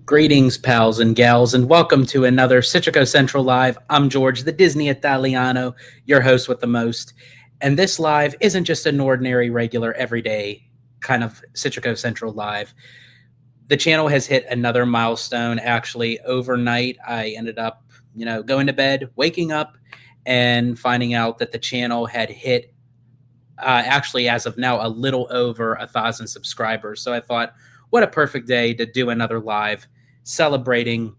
Greetings, pals and gals, and welcome to another Citrico Central Live. I'm George, the Disney Italiano, your host with the most. And this live isn't just an ordinary, regular, everyday kind of Citrico Central Live. The channel has hit another milestone. Actually, overnight, I ended up, going to bed, waking up, and finding out that the channel had hit, actually, as of now, a little over 1,000 subscribers. So I thought, what a perfect day to do another live celebrating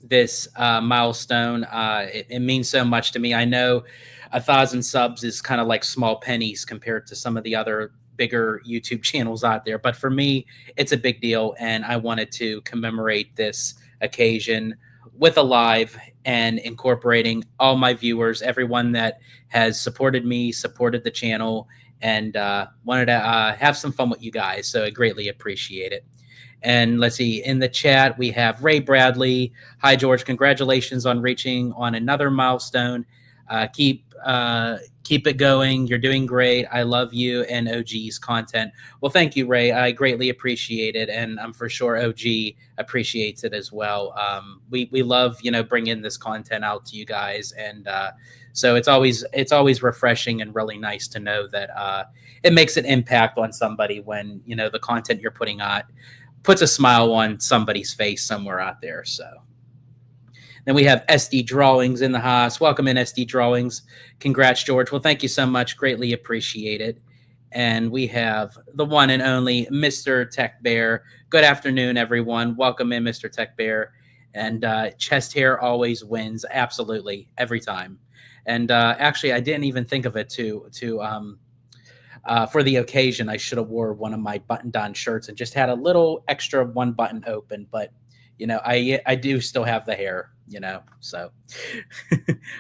this milestone. It means so much to me. I know 1,000 subs is kind of like small pennies compared to some of the other bigger YouTube channels out there. But for me, it's a big deal. And I wanted to commemorate this occasion with a live and incorporating all my viewers, everyone that has supported me, supported the channel, and wanted to have some fun with you guys. So I greatly appreciate it. And let's see, in the chat, we have Ray Bradley. Hi, George. Congratulations on reaching on another milestone. Keep it going. You're doing great. I love you and OG's content. Well, thank you, Ray. I greatly appreciate it. And I'm for sure OG appreciates it as well. We love, bringing this content out to you guys. And so it's always refreshing and really nice to know that it makes an impact on somebody when, the content you're putting out puts a smile on somebody's face somewhere out there. So then we have SD Drawings in the house. Welcome in, SD Drawings. Congrats, George. Well, thank you so much. Greatly appreciate it. And we have the one and only Mr. Tech Bear. Good afternoon, everyone. Welcome in, Mr. Tech Bear. And chest hair always wins. Absolutely. Every time. And actually, I didn't even think of it for the occasion. I should have wore one of my button-down shirts and just had a little extra one button open. But, I do still have the hair, so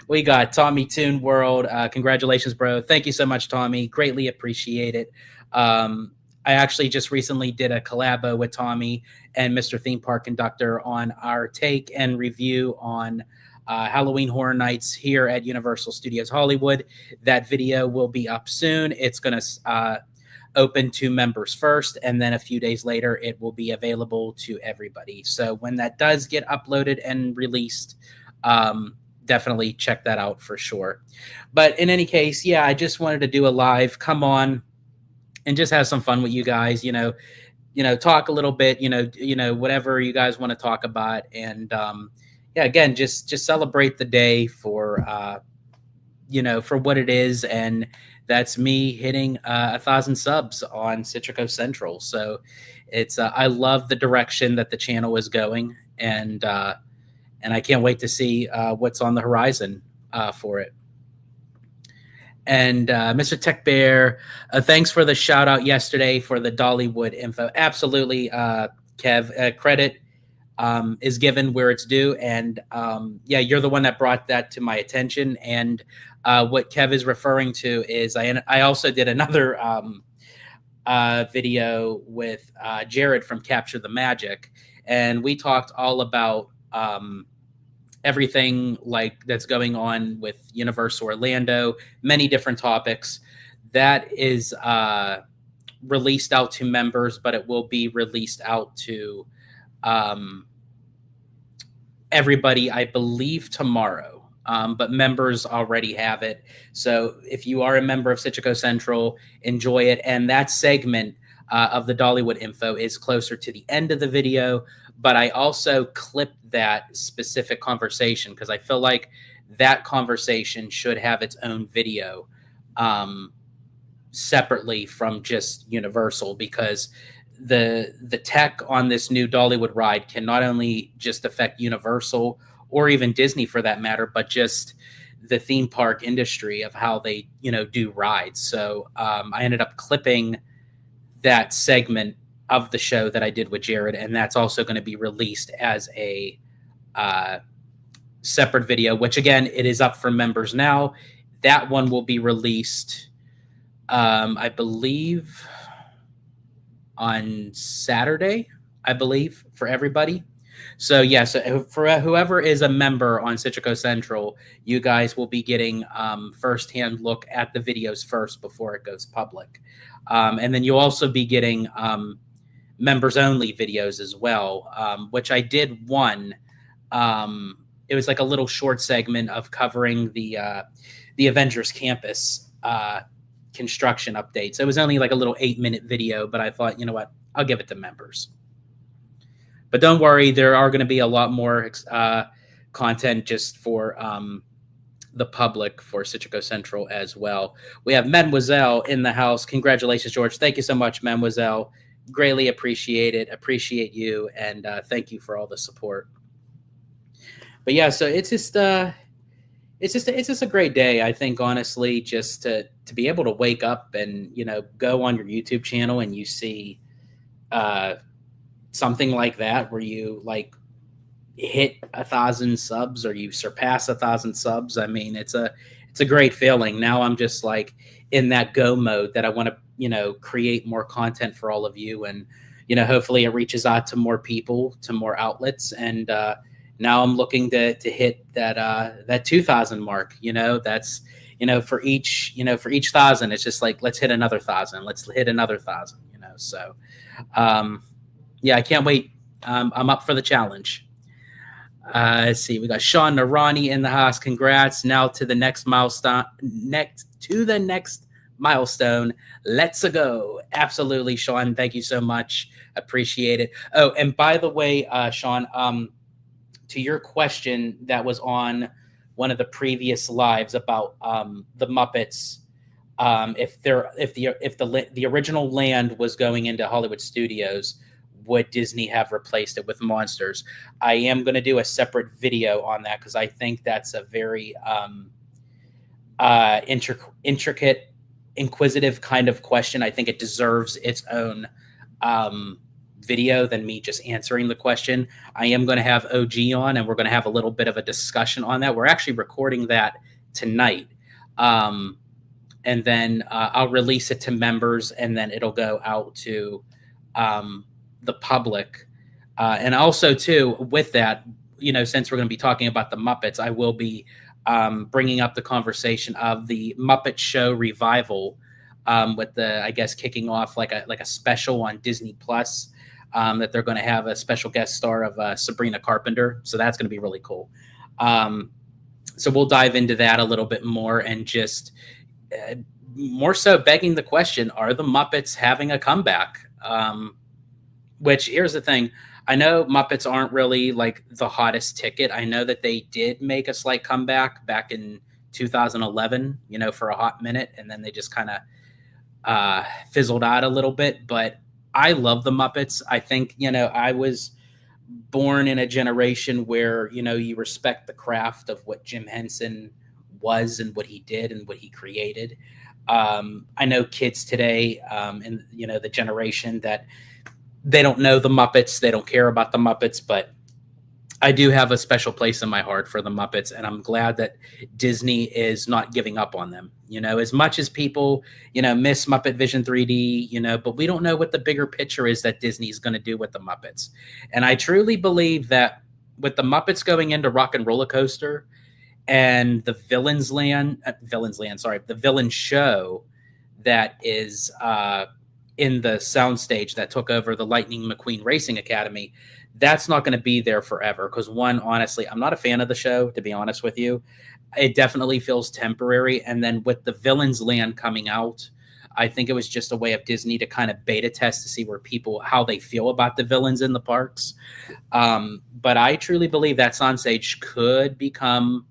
we got Tommy Toon World. Congratulations, bro. Thank you so much, Tommy. Greatly appreciate it. I actually just recently did a collabo with Tommy and Mr. Theme Park Conductor on our take and review on Halloween Horror Nights here at Universal Studios Hollywood. That video will be up soon. It's going to open to members first, and then a few days later, it will be available to everybody. So when that does get uploaded and released, definitely check that out for sure. But in any case, yeah, I just wanted to do a live, come on, and just have some fun with you guys. Talk a little bit. Whatever you guys want to talk about, and yeah, again, just celebrate the day for for what it is, and that's me hitting 1,000 subs on Citrico Central. So it's I love the direction that the channel is going, and I can't wait to see what's on the horizon for it. And Mr. Tech Bear, thanks for the shout out yesterday for the Dollywood info. Absolutely, Kev. Credit is given where it's due, and yeah, you're the one that brought that to my attention. And what Kev is referring to is I also did another video with Jared from Capture the Magic, and we talked all about everything like that's going on with Universal Orlando, many different topics. That is released out to members, but it will be released out to everybody, I believe, tomorrow. But members already have it. So if you are a member of Citrico Central, enjoy it. And that segment of the Dollywood info is closer to the end of the video. But I also clipped that specific conversation because I feel like that conversation should have its own video separately from just Universal, because the tech on this new Dollywood ride can not only just affect Universal or even Disney for that matter, but just the theme park industry of how they, do rides. So I ended up clipping that segment of the show that I did with Jared, and that's also going to be released as a separate video, which again, it is up for members now. That one will be released, I believe, on Saturday, I believe, for everybody. So yeah, so for whoever is a member on Citrico Central, you guys will be getting firsthand look at the videos first before it goes public. And then you'll also be getting members only videos as well, which I did one. It was like a little short segment of covering the Avengers Campus construction update. So it was only like a little 8-minute video, but I thought, you know what, I'll give it to members. But don't worry, there are going to be a lot more content just for the public for Citrico Central as well. We have Mademoiselle in the house. Congratulations, George. Thank you so much, Mademoiselle. Greatly appreciate it. Appreciate you, and thank you for all the support. But yeah, so it's just a great day. I think, honestly, just to be able to wake up and, you know, go on your YouTube channel and you see something like that where you like hit 1,000 subs or you surpass 1,000 subs. I mean, it's a great feeling. Now I'm just like in that go mode that I want to, you know, create more content for all of you, and, you know, hopefully it reaches out to more people, to more outlets, and now I'm looking to hit that 2,000 mark. You know, that's, you know, for each 1,000, it's just like, let's hit another 1,000, let's hit another 1,000. You know, so yeah, I can't wait. I'm up for the challenge. Let's see. We got Sean Narani in the house. Congrats. Now to the next milestone. Let's go. Absolutely, Sean. Thank you so much. Appreciate it. Oh, and by the way, Sean, to your question that was on one of the previous lives about the Muppets, if the original land was going into Hollywood Studios, would Disney have replaced it with monsters? I am going to do a separate video on that because I think that's a very intricate, inquisitive kind of question. I think it deserves its own video than me just answering the question. I am going to have OG on, and we're going to have a little bit of a discussion on that. We're actually recording that tonight. And then I'll release it to members, and then it'll go out to the public. And also, too, with that, you know, since we're going to be talking about the Muppets, I will be bringing up the conversation of the Muppet Show revival, with the, I guess, kicking off like a special on Disney Plus, that they're going to have a special guest star of Sabrina Carpenter. So that's going to be really cool. So we'll dive into that a little bit more, and just more so begging the question, are the Muppets having a comeback? Which, here's the thing. I know Muppets aren't really like the hottest ticket. I know that they did make a slight comeback back in 2011, you know, for a hot minute, and then they just kind of fizzled out a little bit. But I love the Muppets. I think, you know, I was born in a generation where, you know, you respect the craft of what Jim Henson was and what he did and what he created. I know kids today, and, you know, the generation that they don't know the Muppets, they don't care about the Muppets, but I do have a special place in my heart for the Muppets, and I'm glad that Disney is not giving up on them. You know, as much as people, you know, miss Muppet Vision 3D, you know, but we don't know what the bigger picture is that Disney's going to do with the Muppets. And I truly believe that with the Muppets going into Rock and Roller Coaster and the the villain show that is in the soundstage that took over the Lightning McQueen Racing Academy, that's not going to be there forever. Because one, honestly, I'm not a fan of the show, to be honest with you. It definitely feels temporary. And then with the Villains Land coming out, I think it was just a way of Disney to kind of beta test to see how they feel about the villains in the parks. But I truly believe that soundstage could become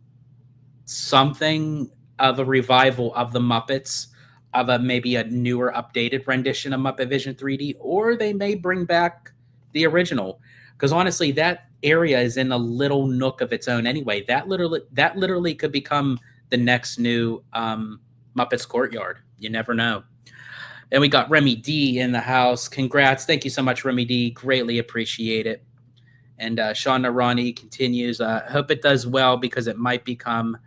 something of a revival of the Muppets, of maybe a newer, updated rendition of Muppet Vision 3D, or they may bring back the original. Because honestly, that area is in a little nook of its own anyway. That literally could become the next new Muppets Courtyard. You never know. And we got Remy D in the house. Congrats. Thank you so much, Remy D. Greatly appreciate it. And Sean Narani continues, hope it does well because it might become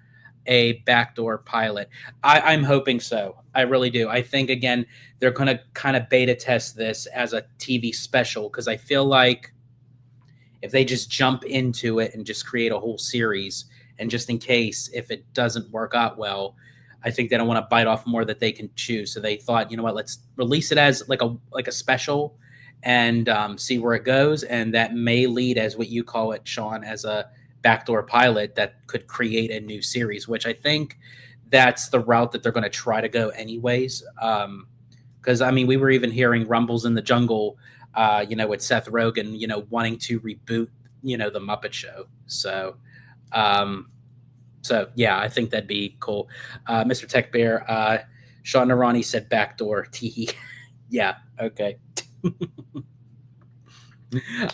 a backdoor pilot. I'm hoping so. I really do. I think, again, they're going to kind of beta test this as a TV special, because I feel like if they just jump into it and just create a whole series, and just in case if it doesn't work out well, I think they don't want to bite off more that they can chew. So they thought, you know what, let's release it as like a special, and see where it goes. And that may lead, as what you call it, Sean, as a backdoor pilot that could create a new series, which I think that's the route that they're going to try to go anyways. Because I mean, we were even hearing rumbles in the jungle, with Seth Rogen, wanting to reboot, the Muppet Show. Um, so yeah, I think that'd be cool. Mr. Tech Bear, Sean Narani said backdoor. Tee. Yeah. Okay.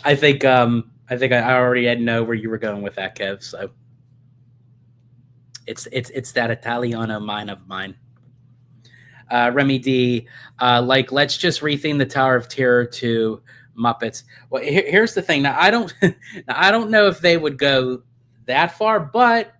I already had know where you were going with that, Kev. So it's that Italiano mind of mine. Remy D, let's just retheme the Tower of Terror to Muppets. Well, here's the thing. Now I don't know if they would go that far, but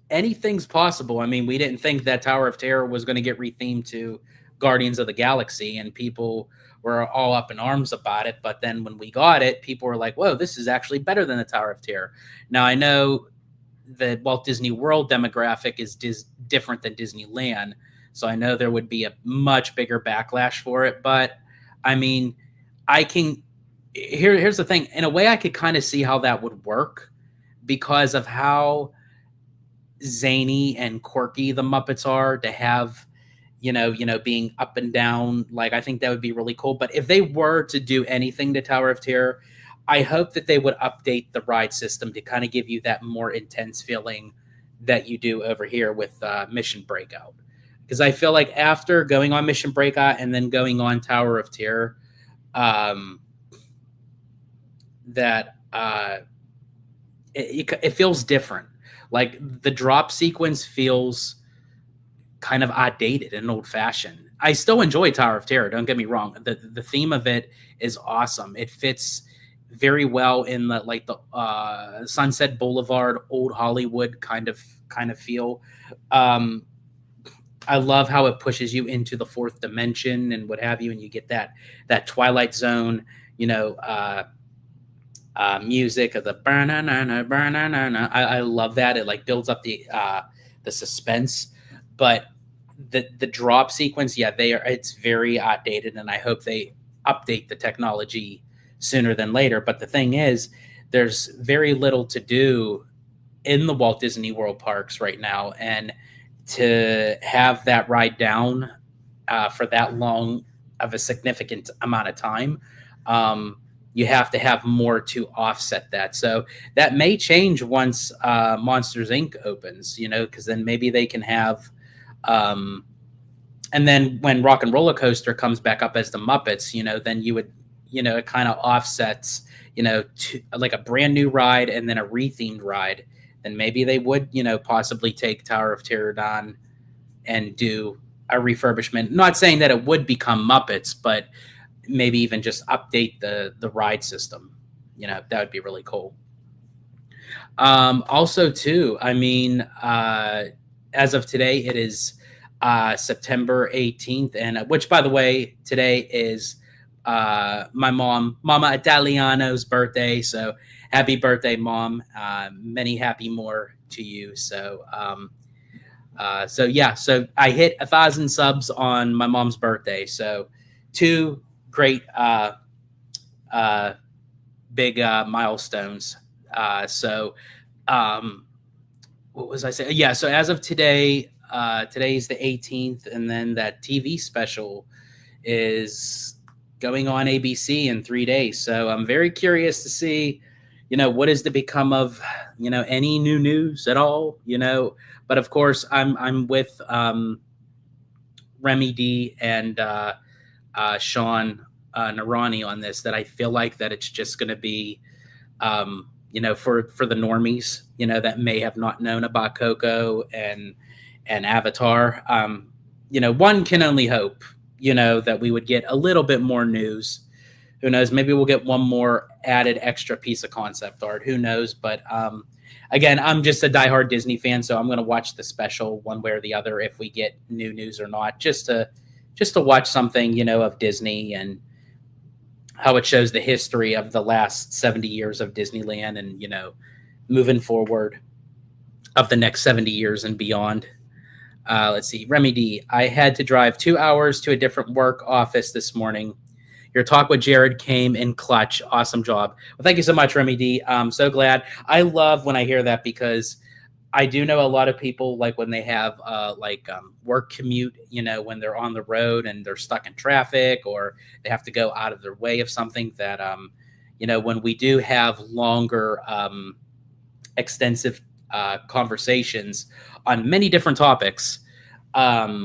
anything's possible. I mean, we didn't think that Tower of Terror was going to get rethemed to Guardians of the Galaxy, and people were all up in arms about it. But then when we got it, people were like, whoa, this is actually better than the Tower of Terror. Now, I know the Walt Disney World demographic is different than Disneyland, so I know there would be a much bigger backlash for it. But I mean, here's the thing. In a way, I could kind of see how that would work because of how zany and quirky the Muppets are, to have, being up and down. Like, I think that would be really cool. But if they were to do anything to Tower of Terror, I hope that they would update the ride system to kind of give you that more intense feeling that you do over here with Mission Breakout. Because I feel like after going on Mission Breakout and then going on Tower of Terror, that it feels different. Like, the drop sequence feels kind of outdated and old-fashioned. I still enjoy Tower of Terror, don't get me wrong. The theme of it is awesome. It fits very well in the Sunset Boulevard, old Hollywood kind of feel. I love how it pushes you into the fourth dimension and what have you, and you get that Twilight Zone, music of the banana. I love that. It builds up the suspense. But the drop sequence, yeah, it's very outdated, and I hope they update the technology sooner than later. But the thing is, there's very little to do in the Walt Disney World parks right now, and to have that ride down for that long of a significant amount of time, you have to have more to offset that. So that may change once Monsters Inc. opens, because then maybe they can have, and then when Rock and Roller Coaster comes back up as the Muppets, then you would, it kind of offsets, like a brand new ride and then a rethemed ride. Then maybe they would, possibly take Tower of Terror down and do a refurbishment. Not saying that it would become Muppets, but maybe even just update the ride system. That would be really cool. Also, too, I mean, as of today, it is September 18th, and which, by the way, today is my Mama Italiano's birthday. So happy birthday, Mom. Many happy more to you. So yeah, so I hit 1,000 subs on my mom's birthday. So two great big milestones. What was I saying? Yeah, so as of today, today's the 18th, and then that TV special is going on ABC in 3 days. So I'm very curious to see, what is to become of, any new news at all, But of course, I'm with Remy D and Sean Narani on this, that I feel like that it's just going to be, for the normies, that may have not known about Coco and Avatar. One can only hope, that we would get a little bit more news. Who knows? Maybe we'll get one more added extra piece of concept art. Who knows? But again, I'm just a diehard Disney fan, so I'm going to watch the special one way or the other if we get new news or not, just to watch something, of Disney and how it shows the history of the last 70 years of Disneyland and, moving forward of the next 70 years and beyond. Let's see. Remy D, I had to drive 2 hours to a different work office this morning. Your talk with Jared came in clutch. Awesome job. Well, thank you so much, Remy D. I'm so glad. I love when I hear that because I do know a lot of people, like when they have work commute, when they're on the road and they're stuck in traffic or they have to go out of their way of something that, when we do have longer, extensive conversations on many different topics, that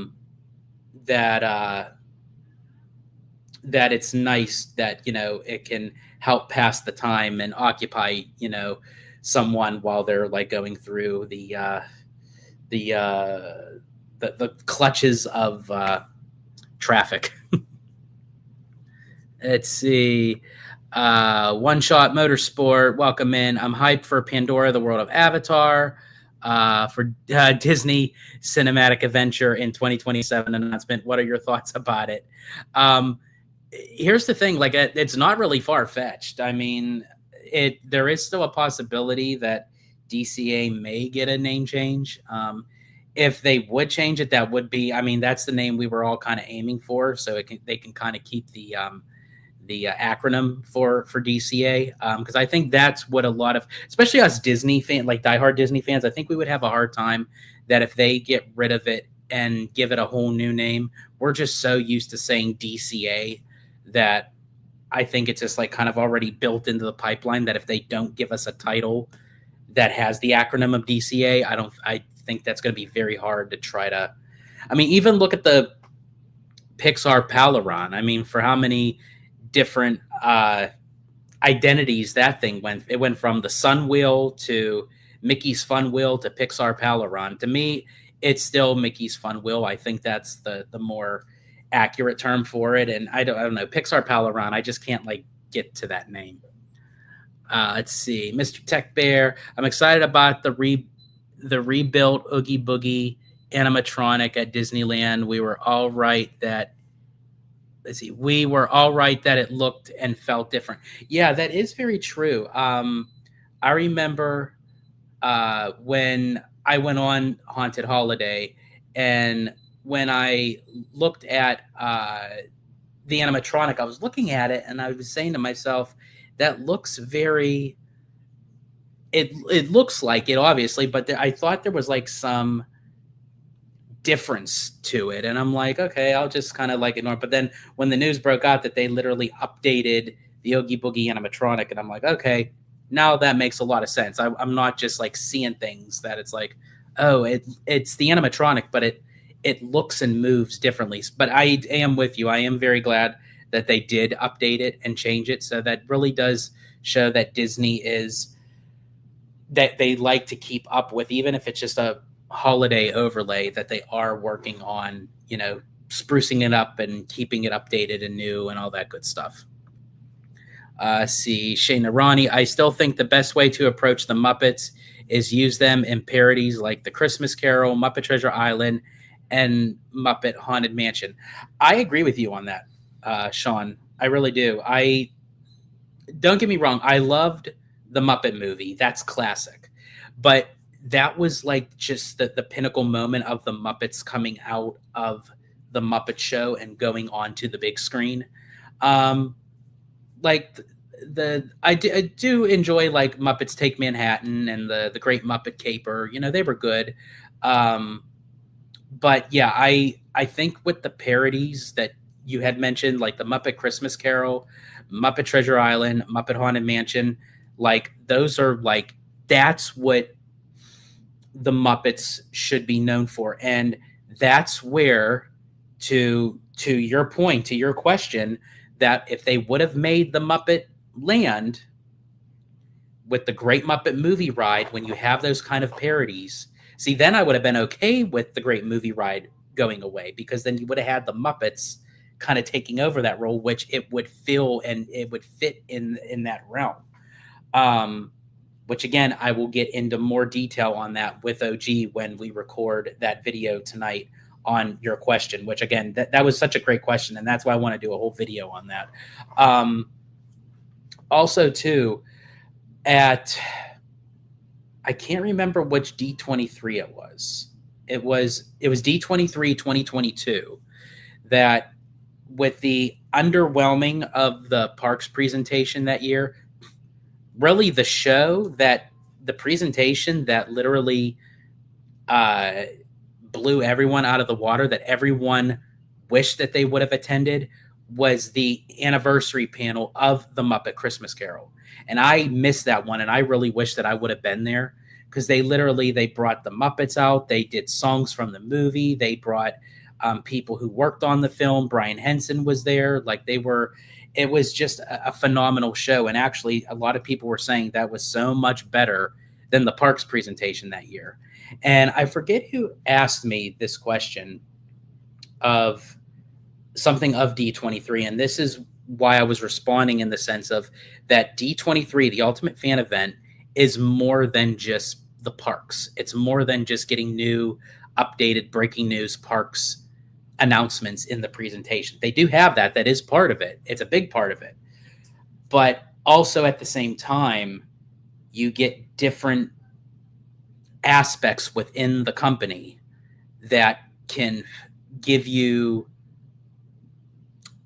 it's nice that, it can help pass the time and occupy, someone while they're like going through the clutches of traffic. Let's see. One Shot Motorsport, welcome in. I'm hyped for Pandora, the World of Avatar, for Disney Cinematic Adventure in 2027 announcement. What are your thoughts about it? Here's the thing, like it's not really far-fetched. I mean, there is still a possibility that DCA may get a name change. If they would change it, that would be, I mean, that's the name we were all kind of aiming for. So they can kind of keep the acronym for DCA. Cause I think that's what a lot of, especially us Disney fans, like diehard Disney fans, I think we would have a hard time that if they get rid of it and give it a whole new name. We're just so used to saying DCA that I think it's just like kind of already built into the pipeline that if they don't give us a title that has the acronym of DCA, I think that's going to be very hard to try to, I mean, even look at the Pixar Palaron. I mean, for how many different identities that thing went. It went from the Sun Wheel to Mickey's Fun Wheel to Pixar Palaron. To me, it's still Mickey's Fun Wheel. I think that's the more accurate term for it. And I don't know, Pixar Palaron, I just can't like get to that name. Let's see, Mr. Tech Bear. I'm excited about the rebuilt Oogie Boogie animatronic at Disneyland. We were all right that it looked and felt different. Yeah, that is very true. I remember when I went on Haunted Holiday, and when I looked at the animatronic, I was looking at it and I was saying to myself, that looks very, it looks like it obviously, but I thought there was like some difference to it. And I'm like, okay, I'll just kind of like ignore it. But then when the news broke out that they literally updated the Oogie Boogie animatronic, and I'm like, okay, now that makes a lot of sense. I'm not just like seeing things that it's like, oh, it's the animatronic, but it looks and moves differently. But I am with you. I am very glad that they did update it and change it. So that really does show that Disney is, that they like to keep up with, even if it's just a holiday overlay, that they are working on, sprucing it up and keeping it updated and new and all that good stuff. See, Shane Arani, I still think the best way to approach the Muppets is use them in parodies like The Christmas Carol, Muppet Treasure Island, and Muppet Haunted Mansion. I agree with you on that, Sean. I really do. Don't get me wrong. I loved the Muppet movie. That's classic. But that was like just the pinnacle moment of the Muppets coming out of the Muppet Show and going onto the big screen. Like I do enjoy like Muppets Take Manhattan and the Great Muppet Caper. They were good. But yeah, I think with the parodies that you had mentioned, like the Muppet Christmas Carol, Muppet Treasure Island, Muppet Haunted Mansion, like those are like, that's what the Muppets should be known for. And that's where, to your point, to your question, that if they would have made the Muppet Land with the Great Muppet Movie Ride, when you have those kind of parodies, see, then I would have been okay with the Great Movie Ride going away, because then you would have had the Muppets kind of taking over that role, which it would fill and it would fit in that realm. Which again, I will get into more detail on that with OG when we record that video tonight on your question, which again, that was such a great question. And that's why I want to do a whole video on that. Also too, I can't remember which D23 it was. It was D23 2022 that with the underwhelming of the parks presentation that year, really the presentation that literally uh, blew everyone out of the water, that everyone wished that they would have attended, was the anniversary panel of the Muppet Christmas Carol. And I missed that one, and I really wish that I would have been there, because they brought the Muppets out. They did songs from the movie. They brought people who worked on the film. Brian Henson was there. It was just a phenomenal show. And actually, a lot of people were saying that was so much better than the parks presentation that year. And I forget who asked me this question of something of D23. And this is why I was responding, in the sense of that D23, the Ultimate Fan Event, is more than just the parks. It's more than just getting new, updated, breaking news parks announcements in the presentation. They do have that. That is part of it. It's a big part of it. But also at the same time, you get different aspects within the company that can give you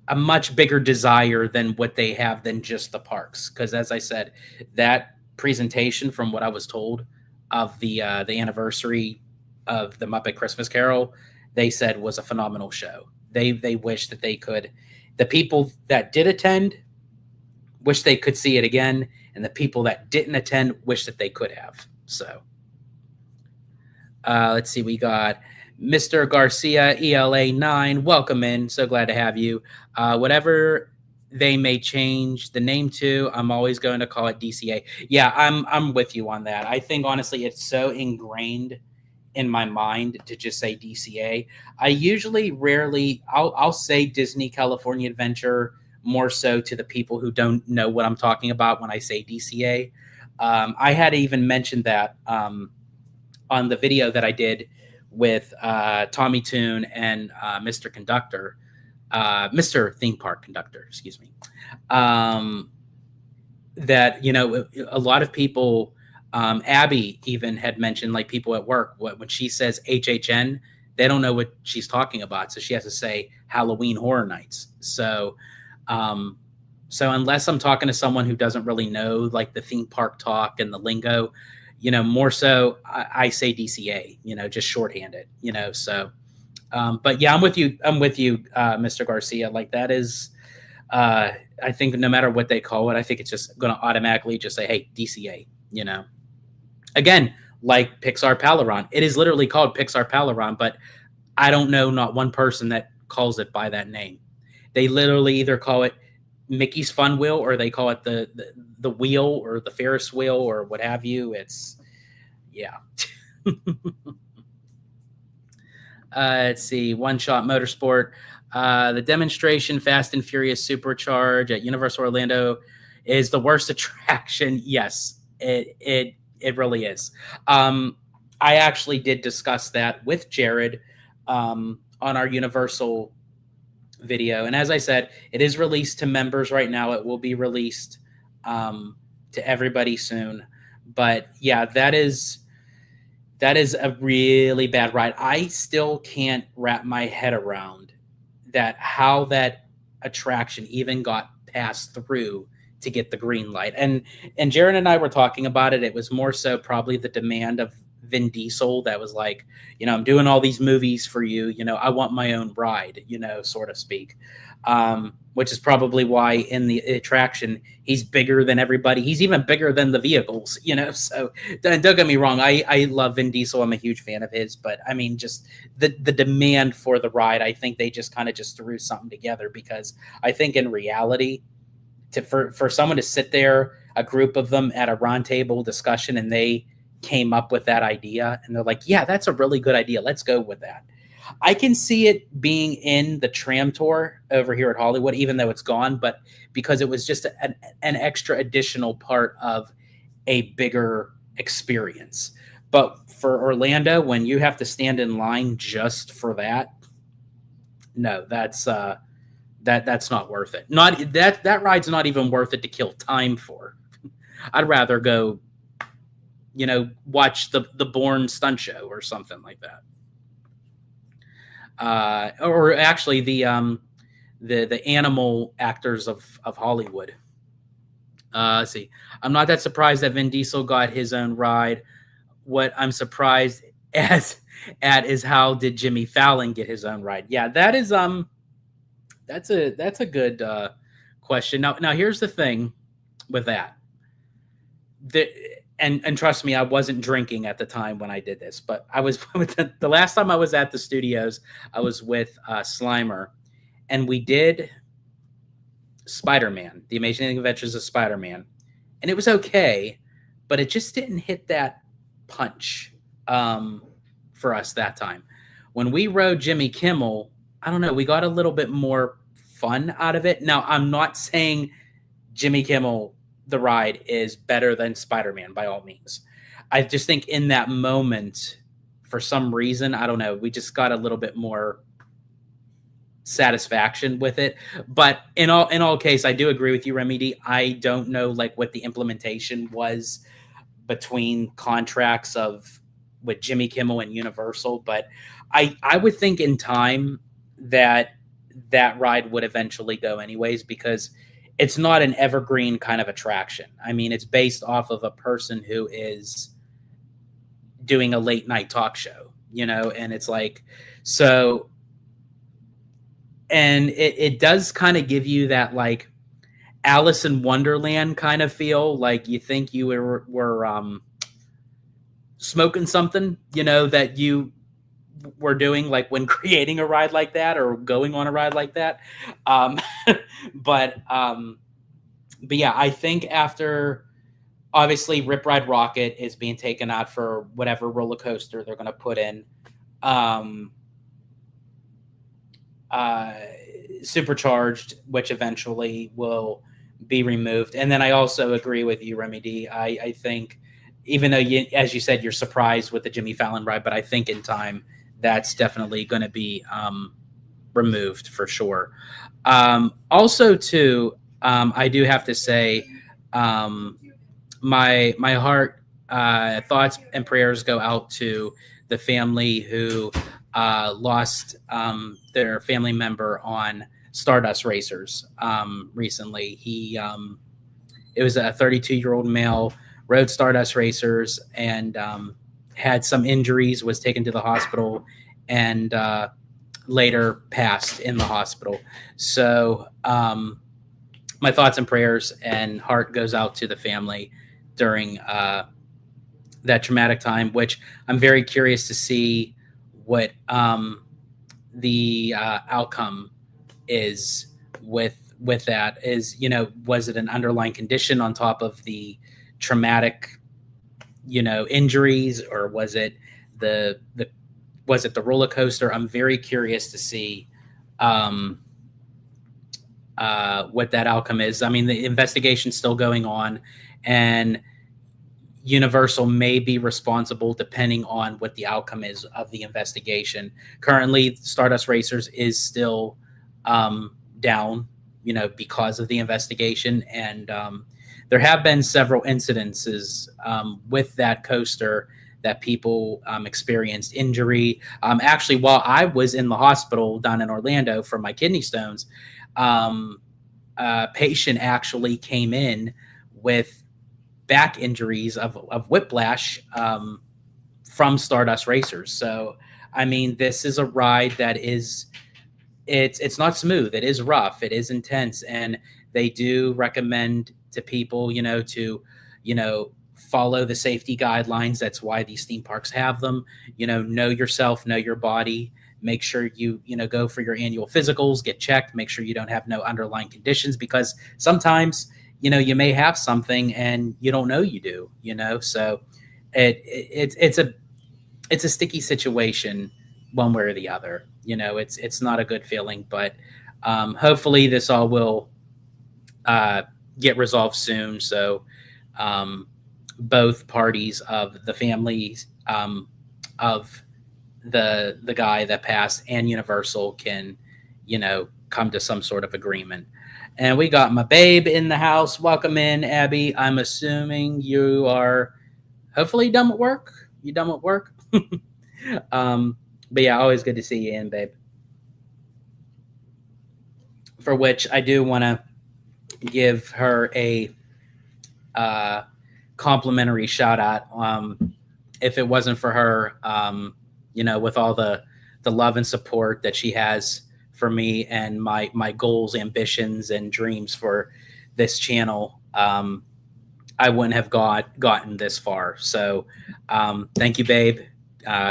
a much bigger desire than what they have than just the parks. Because as I said, that presentation, from what I was told, of the anniversary of the Muppet Christmas Carol, they said was a phenomenal show. They wish that they could. The people that did attend wish they could see it again, and the people that didn't attend wish that they could have. So let's see, we got Mr. Garcia, ELA9. Welcome in. So glad to have you. Whatever they may change the name to, I'm always going to call it DCA. Yeah, I'm with you on that. I think, honestly, it's so ingrained in my mind to just say DCA. I usually I'll say Disney California Adventure, more so to the people who don't know what I'm talking about when I say DCA. I had even mentioned that on the video that I did with Tommy Toon and Mr. Conductor, Mr. Theme Park Conductor, excuse me. That, a lot of people, Abby even had mentioned, like, people at work, when she says HHN, they don't know what she's talking about. So she has to say Halloween Horror Nights. So unless I'm talking to someone who doesn't really know, like, the theme park talk and the lingo, more so I say DCA, just shorthand it, so, but yeah, I'm with you, Mr. Garcia. Like, that is, I think no matter what they call it, I think it's just going to automatically just say, hey, DCA, again, like Pixar Palaron, it is literally called Pixar Palaron, but I don't know not one person that calls it by that name. They literally either call it Mickey's Fun Wheel, or they call it the wheel, or the Ferris wheel, or what have you. It's, yeah. Let's see. One Shot Motorsport. The demonstration Fast and Furious Supercharge at Universal Orlando is the worst attraction. Yes, it really is. I actually did discuss that with Jared on our Universal video, and as I said, it is released to members right now. It will be released to everybody soon. But yeah, that is a really bad ride. I still can't wrap my head around how that attraction even got passed through to get the green light. And Jared and I were talking about it. It was more so probably the demand of Vin Diesel that was like, I'm doing all these movies for you, I want my own ride, sort of speak. Which is probably why in the attraction he's bigger than everybody. He's even bigger than the vehicles, so don't get me wrong. I love Vin Diesel. I'm a huge fan of his, but I mean, just the demand for the ride, I think they just kind of just threw something together, because I think in reality, for someone to sit there, a group of them at a round table discussion, and they came up with that idea, and they're like, yeah, that's a really good idea, let's go with that. I can see it being in the tram tour over here at Hollywood, even though it's gone, but because it was just an extra additional part of a bigger experience. But for Orlando, when you have to stand in line just for that, no, that's not worth it. Not that ride's not even worth it to kill time for. I'd rather go, watch the Bourne stunt show or something like that. Or actually the the animal actors of Hollywood. Let's see. I'm not that surprised that Vin Diesel got his own ride. What I'm surprised as at is how did Jimmy Fallon get his own ride? Yeah, that is that's a good question. Now here's the thing with that. The, and trust me, I wasn't drinking at the time when I did this, but I was with the last time I was at the studios, I was with Slimer, and we did Spider-Man, The Amazing Adventures of Spider-Man, and it was okay, but it just didn't hit that punch um, for us that time. When we rode Jimmy Kimmel, I don't know, we got a little bit more fun out of it. Now, I'm not saying Jimmy Kimmel, the ride, is better than Spider-Man by all means. I just think in that moment, for some reason, I don't know, we just got a little bit more satisfaction with it. But in all case, I do agree with you, Remedy. I don't know like what the implementation was between contracts of with Jimmy Kimmel and Universal, but I would think in time that that ride would eventually go anyways, because it's not an evergreen kind of attraction. I mean, it's based off of a person who is doing a late night talk show, and it's like, so, and it does kind of give you that like Alice in Wonderland kind of feel, like you think you were smoking something, that you were doing like when creating a ride like that or going on a ride like that. Um, but yeah, I think after obviously Rip Ride Rocket is being taken out for whatever roller coaster they're going to put in. Um, Supercharged, which eventually will be removed. And then I also agree with you, Remedy. I think, even though as you said, you're surprised with the Jimmy Fallon ride, but I think in time that's definitely going to be removed for sure. Also, too, I do have to say, my heart, thoughts and prayers go out to the family who lost their family member on Stardust Racers recently. It was a 32-year-old male, rode Stardust Racers, and had some injuries, was taken to the hospital, and later passed in the hospital. So my thoughts and prayers and heart goes out to the family during that traumatic time, which I'm very curious to see what the outcome is with that. Is, was it an underlying condition on top of the traumatic injuries, or was it the roller coaster? I'm very curious to see what that outcome is. I mean, the investigation's still going on, and Universal may be responsible depending on what the outcome is of the investigation. Currently, Stardust Racers is still down, because of the investigation. And there have been several incidences with that coaster that people experienced injury. Actually, while I was in the hospital down in Orlando for my kidney stones, a patient actually came in with back injuries of whiplash from Stardust Racers. So, I mean, this is a ride that is, it's not smooth. It is rough. It is intense, and they do recommend to people, follow the safety guidelines. That's why these theme parks have them. Know yourself, know your body. Make sure you go for your annual physicals, get checked, make sure you don't have no underlying conditions, because sometimes you may have something and you don't know you do. So it's a sticky situation one way or the other. It's not a good feeling, but hopefully this all will get resolved soon. So both parties of the families of the guy that passed and Universal can, come to some sort of agreement. And we got my babe in the house. Welcome in, Abby. I'm assuming you are hopefully done with work. You done with work? But yeah, always good to see you in, babe. for which I do want to give her a complimentary shout out. If it wasn't for her, with all the love and support that she has for me and my goals, ambitions, and dreams for this channel, I wouldn't have gotten this far. So thank you, babe.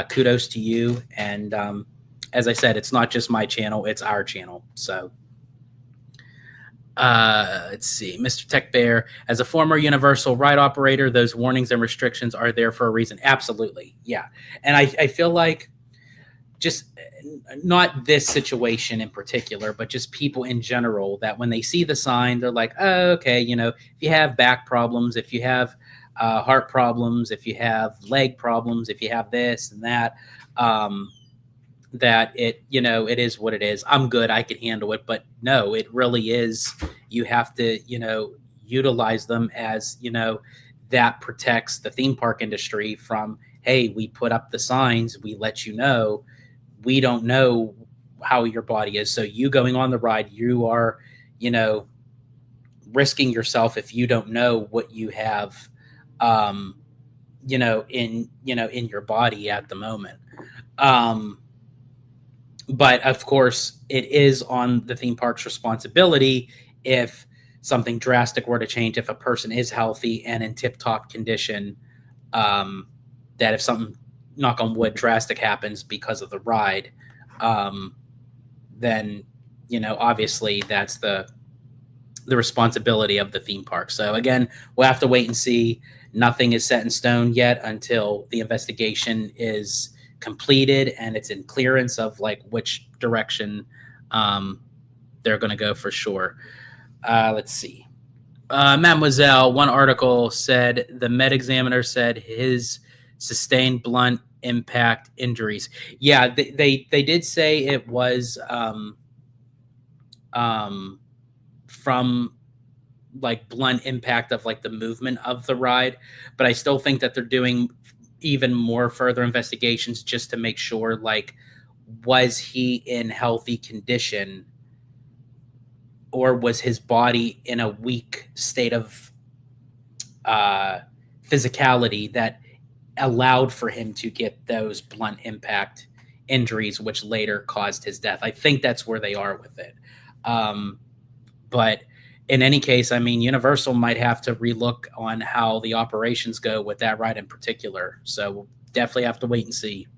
Kudos to you. And as I said, it's not just my channel, it's our channel. So let's see. Mr. Tech Bear, as a former Universal ride operator, those warnings and restrictions are there for a reason. Absolutely. Yeah. And I feel like just not this situation in particular, but just people in general, that when they see the sign, they're like, oh, okay, if you have back problems, if you have heart problems, if you have leg problems, if you have this and that, that it is what it is. I'm good, I can handle it. But no, it really is, you have to utilize them as that protects the theme park industry from, hey, we put up the signs, we let you know, we don't know how your body is, so you going on the ride, you are risking yourself if you don't know what you have in your body at the moment. But of course, it is on the theme park's responsibility if something drastic were to change, if a person is healthy and in tip-top condition, that if something, knock on wood, drastic happens because of the ride, then, obviously that's the responsibility of the theme park. So again, we'll have to wait and see. Nothing is set in stone yet until the investigation is completed and it's in clearance of like which direction they're going to go for sure. Let's see. Mademoiselle, one article said the med examiner said his sustained blunt impact injuries. Yeah, they did say it was from like blunt impact of like the movement of the ride, but I still think that they're doing even more further investigations just to make sure, like, was he in healthy condition or was his body in a weak state of physicality that allowed for him to get those blunt impact injuries, which later caused his death. I think that's where they are with it. But in any case, I mean, Universal might have to relook on how the operations go with that ride in particular. So we'll definitely have to wait and see.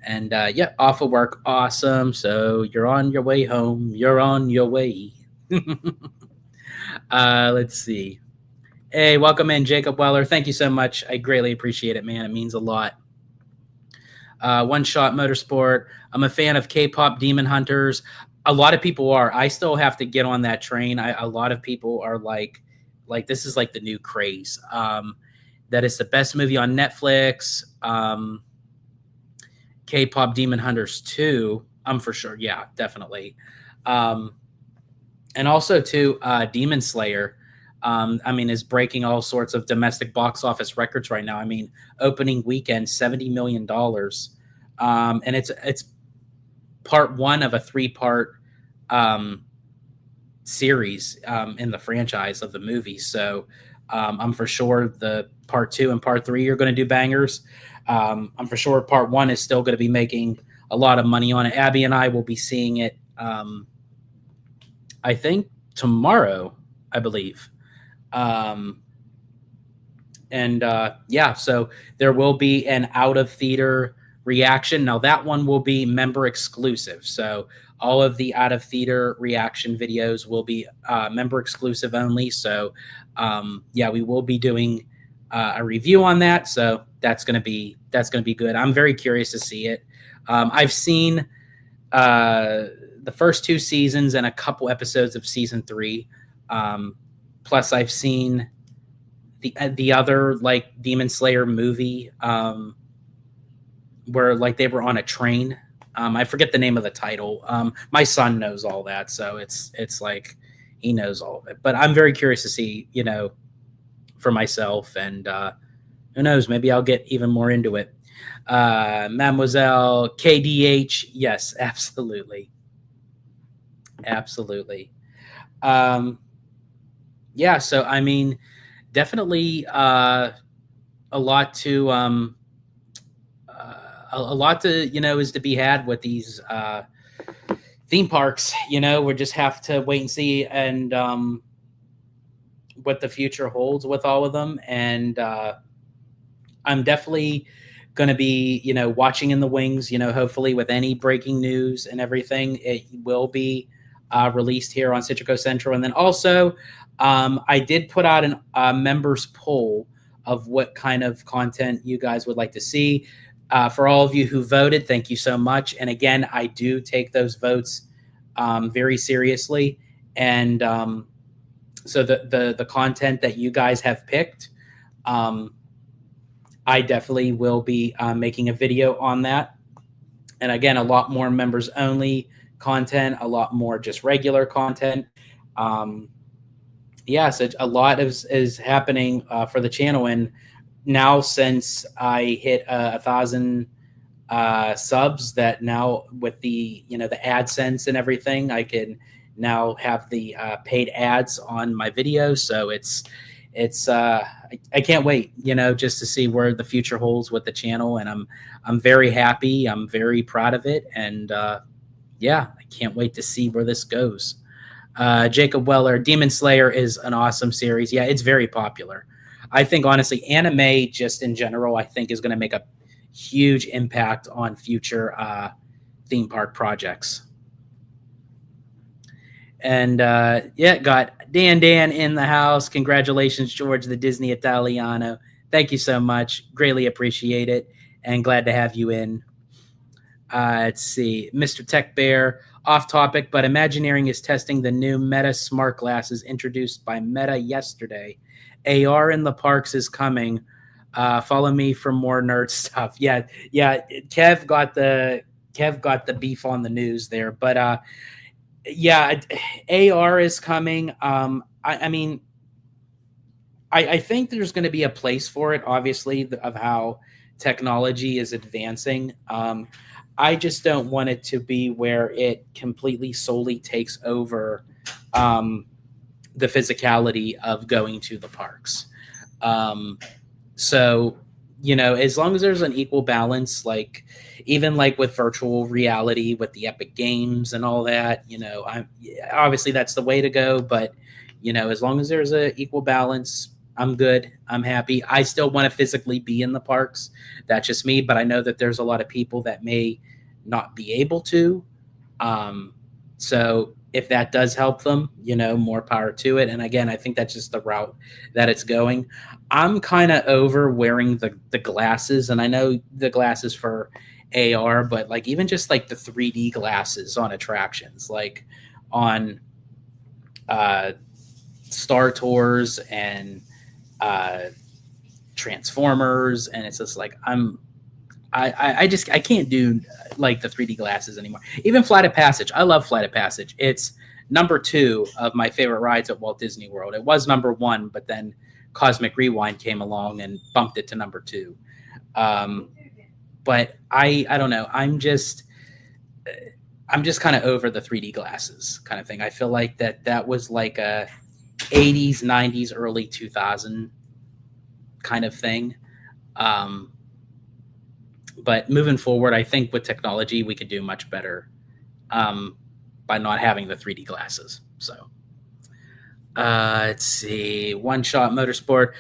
And yeah, off of work. Awesome. So you're on your way home. You're on your way. Let's see. Hey, welcome in, Jacob Weller. Thank you so much. I greatly appreciate it, man. It means a lot. One Shot Motorsport. I'm a fan of K-pop Demon Hunters. A lot of people are. I still have to get on that train. A lot of people are like this is like the new craze. That is the best movie on Netflix. K-pop Demon Hunters 2. I'm for sure. Yeah, definitely. And also too, Demon Slayer. I mean, is breaking all sorts of domestic box office records right now. I mean, opening weekend, $70 million. And it's part one of a 3-part series in the franchise of the movie. So I'm for sure the part 2 and part 3 are going to do bangers. I'm for sure part 1 is still going to be making a lot of money on it. Abby and I will be seeing it, I think, tomorrow, I believe. Yeah, so there will be an out-of-theater reaction. Now, that one will be member exclusive. So all of the out-of-theater reaction videos will be member exclusive only. So, yeah, we will be doing a review on that. So that's going to be good. I'm very curious to see it. I've seen the first 2 seasons and a couple episodes of season 3. Plus, I've seen the other like Demon Slayer movie where like they were on a train. I forget the name of the title. My son knows all that, so it's like he knows all of it. But I'm very curious to see, for myself, and who knows, maybe I'll get even more into it. Mademoiselle KDH, yes, absolutely. Absolutely. Um, yeah. So I mean, definitely a lot to a lot to is to be had with these theme parks. We just have to wait and see, and what the future holds with all of them. And I'm definitely going to be, watching in the wings, hopefully with any breaking news and everything, it will be released here on Citrico Central. And then also, I did put out a members poll of what kind of content you guys would like to see. For all of you who voted, thank you so much. And again, I do take those votes very seriously. And so the content that you guys have picked, um, I definitely will be making a video on that. And again, a lot more members only content, a lot more just regular content. Um, yeah, so a lot is happening for the channel. And now since I hit 1,000 subs, that now with the the AdSense and everything, I can now have the paid ads on my videos. So it's I can't wait, just to see where the future holds with the channel. And I'm very happy. I'm very proud of it. And yeah, I can't wait to see where this goes. Jacob Weller, Demon Slayer is an awesome series. Yeah, it's very popular. I think honestly, anime just in general, I think is going to make a huge impact on future theme park projects. And yeah, got Dan in the house. Congratulations, George, the Disney Italiano. Thank you so much. Greatly appreciate it. And glad to have you in. Let's see. Mr. Tech Bear, off topic, but Imagineering is testing the new Meta smart glasses introduced by Meta yesterday. AR in the parks is coming. Follow me for more nerd stuff. Yeah. Kev got the beef on the news there, but yeah, AR is coming. I mean, I think there's going to be a place for it, obviously, of how technology is advancing. I just don't want it to be where it completely solely takes over the physicality of going to the parks. So, as long as there's an equal balance, like even like with virtual reality, with the Epic Games and all that, obviously that's the way to go. But, as long as there's a equal balance, I'm good. I'm happy. I still want to physically be in the parks. That's just me. But I know that there's a lot of people that may not be able to. So if that does help them, more power to it. And again, I think that's just the route that it's going. I'm kind of over wearing the glasses, and I know the glasses for AR, but like even just like the 3D glasses on attractions, like on Star Tours and Transformers, and it's just like I can't do like the 3D glasses anymore. Even Flight of Passage. I love Flight of Passage. It's number 2 of my favorite rides at Walt Disney World. It was number 1, but then Cosmic Rewind came along and bumped it to number 2. But I don't know. I'm just kind of over the 3D glasses kind of thing. I feel like that was like a 80s, 90s, early 2000 kind of thing. But moving forward, I think with technology, we could do much better by not having the 3D glasses. So let's see. One Shot Motorsport,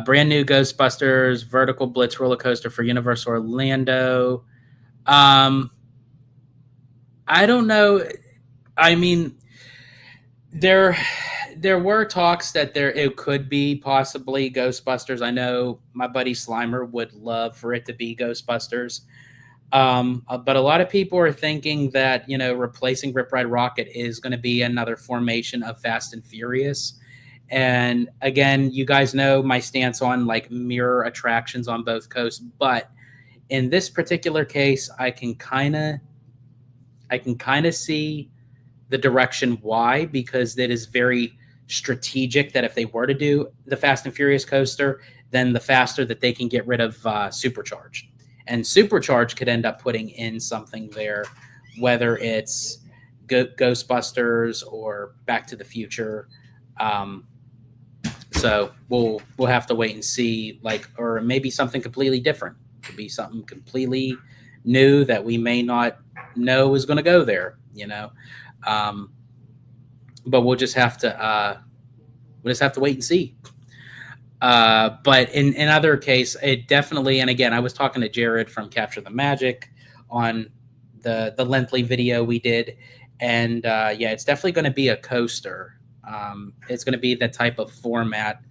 brand new Ghostbusters vertical blitz roller coaster for Universal Orlando. I don't know. I mean, there were talks that it could be possibly Ghostbusters. I know my buddy Slimer would love for it to be Ghostbusters. But a lot of people are thinking that, replacing Rip Ride Rocket is going to be another formation of Fast and Furious. And again, you guys know my stance on like mirror attractions on both coasts. But in this particular case, I can kind of see the direction why, because it is very strategic that if they were to do the Fast and Furious coaster, then the faster that they can get rid of Supercharged. And Supercharged could end up putting in something there, whether it's Ghostbusters or Back to the Future. Um, so we'll have to wait and see, like, or maybe something completely different. Could be something completely new that we may not know is going to go there. Um, but we'll just have to wait and see. But in other case, it definitely, and again, I was talking to Jared from Capture the Magic on the lengthy video we did, and yeah, it's definitely going to be a coaster. It's going to be the type of format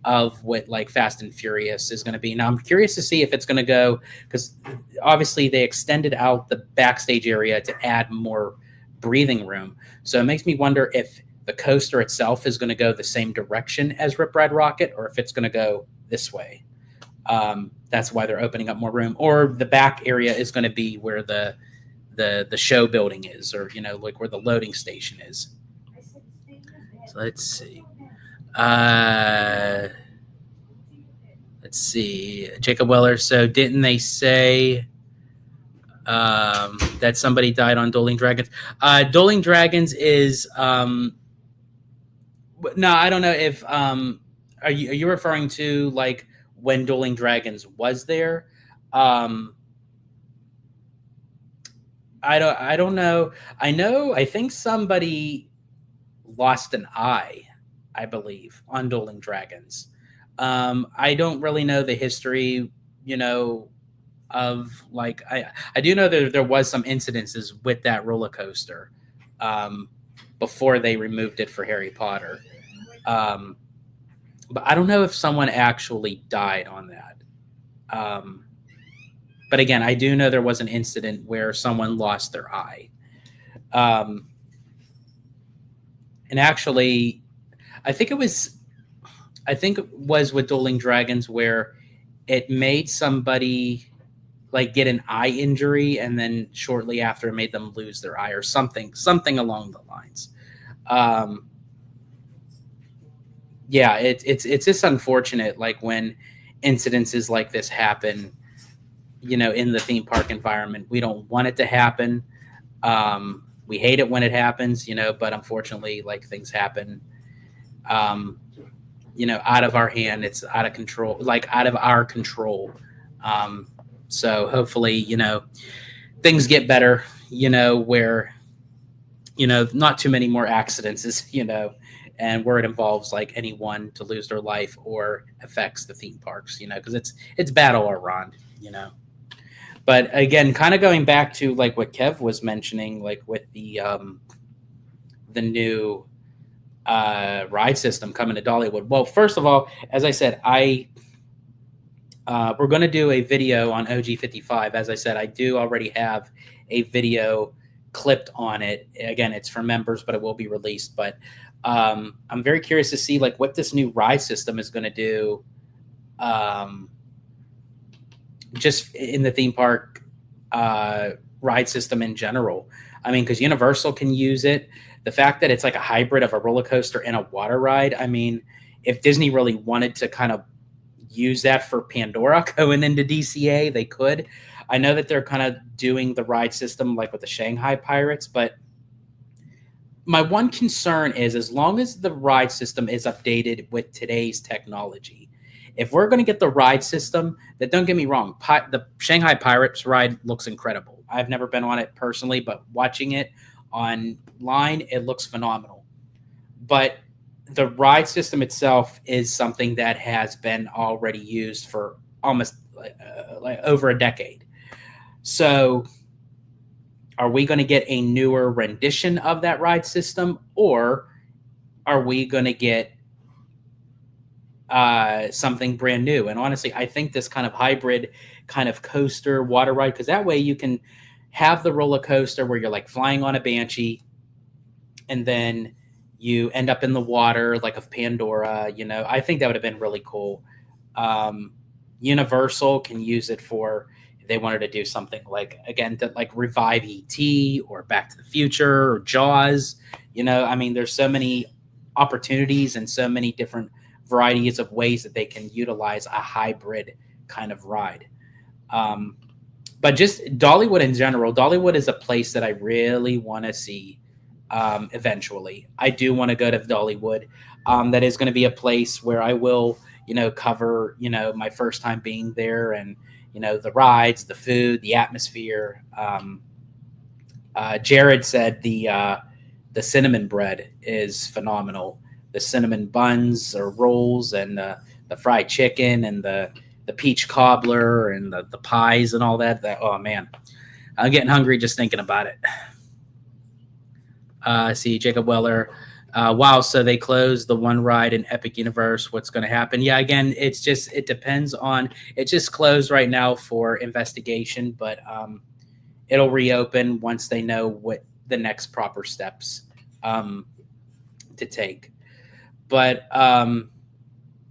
of what like Fast and Furious is going to be. Now, I'm curious to see if it's going to go, because obviously they extended out the backstage area to add more breathing room. So it makes me wonder if the coaster itself is going to go the same direction as Rip Ride Rocket, or if it's going to go this way. That's why they're opening up more room, or the back area is going to be where the show building is, or like where the loading station is. So let's see. Let's see. Jacob Weller. So didn't they say that somebody died on Dueling Dragons? Dueling Dragons is no, I don't know if are you referring to like when Dueling Dragons was there? Um, I don't know. I think somebody lost an eye, I believe, on Dueling Dragons. I don't really know the history, of like I do know that there was some incidences with that roller coaster before they removed it for Harry Potter. Um, but I don't know if someone actually died on that. Um, but again, I do know there was an incident where someone lost their eye. Um, and actually, I think it was with Dueling Dragons where it made somebody like get an eye injury, and then shortly after it made them lose their eye, or something along the lines. Um, yeah, it's just unfortunate, like when incidences like this happen, in the theme park environment. We don't want it to happen. We hate it when it happens, but unfortunately, like things happen. Um, out of our hand. It's out of control, like out of our control. Um, so hopefully, things get better, where, not too many more accidents is, and where it involves like anyone to lose their life or affects the theme parks, because it's bad all around, But again, kind of going back to like what Kev was mentioning, like with the new ride system coming to Dollywood. Well, first of all, as I said, we're going to do a video on OG55. As I said, I do already have a video clipped on it. Again, it's for members, but it will be released. But I'm very curious to see like what this new ride system is going to do, just in the theme park ride system in general. I mean, because Universal can use it. The fact that it's like a hybrid of a roller coaster and a water ride. I mean, if Disney really wanted to kind of use that for Pandora going into DCA, they could. I know that they're kind of doing the ride system like with the Shanghai Pirates, but my one concern is as long as the ride system is updated with today's technology. If we're going to get the ride system, that don't get me wrong, the Shanghai Pirates ride looks incredible. I've never been on it personally, but watching it online, it looks phenomenal. But the ride system itself is something that has been already used for almost like over a decade. So are we going to get a newer rendition of that ride system, or are we going to get something brand new? And honestly, I think this kind of hybrid kind of coaster water ride, because that way you can have the roller coaster where you're like flying on a Banshee and then you end up in the water like of Pandora. I think that would have been really cool. Universal can use it for, if they wanted to do something like, again, to like revive ET or Back to the Future or Jaws. I mean, there's so many opportunities and so many different varieties of ways that they can utilize a hybrid kind of ride. But just Dollywood in general, Dollywood is a place that I really want to see eventually. I do want to go to Dollywood. That is going to be a place where I will, cover, my first time being there, and, the rides, the food, the atmosphere. Jared said the cinnamon bread is phenomenal. The cinnamon buns or rolls, and the fried chicken, and the peach cobbler, and the pies and all that. Oh man, I'm getting hungry just thinking about it. See Jacob Weller. Wow, so they closed the one ride in Epic Universe. What's going to happen? Yeah, again, it depends on. It's just closed right now for investigation, but it'll reopen once they know what the next proper steps um, to take. But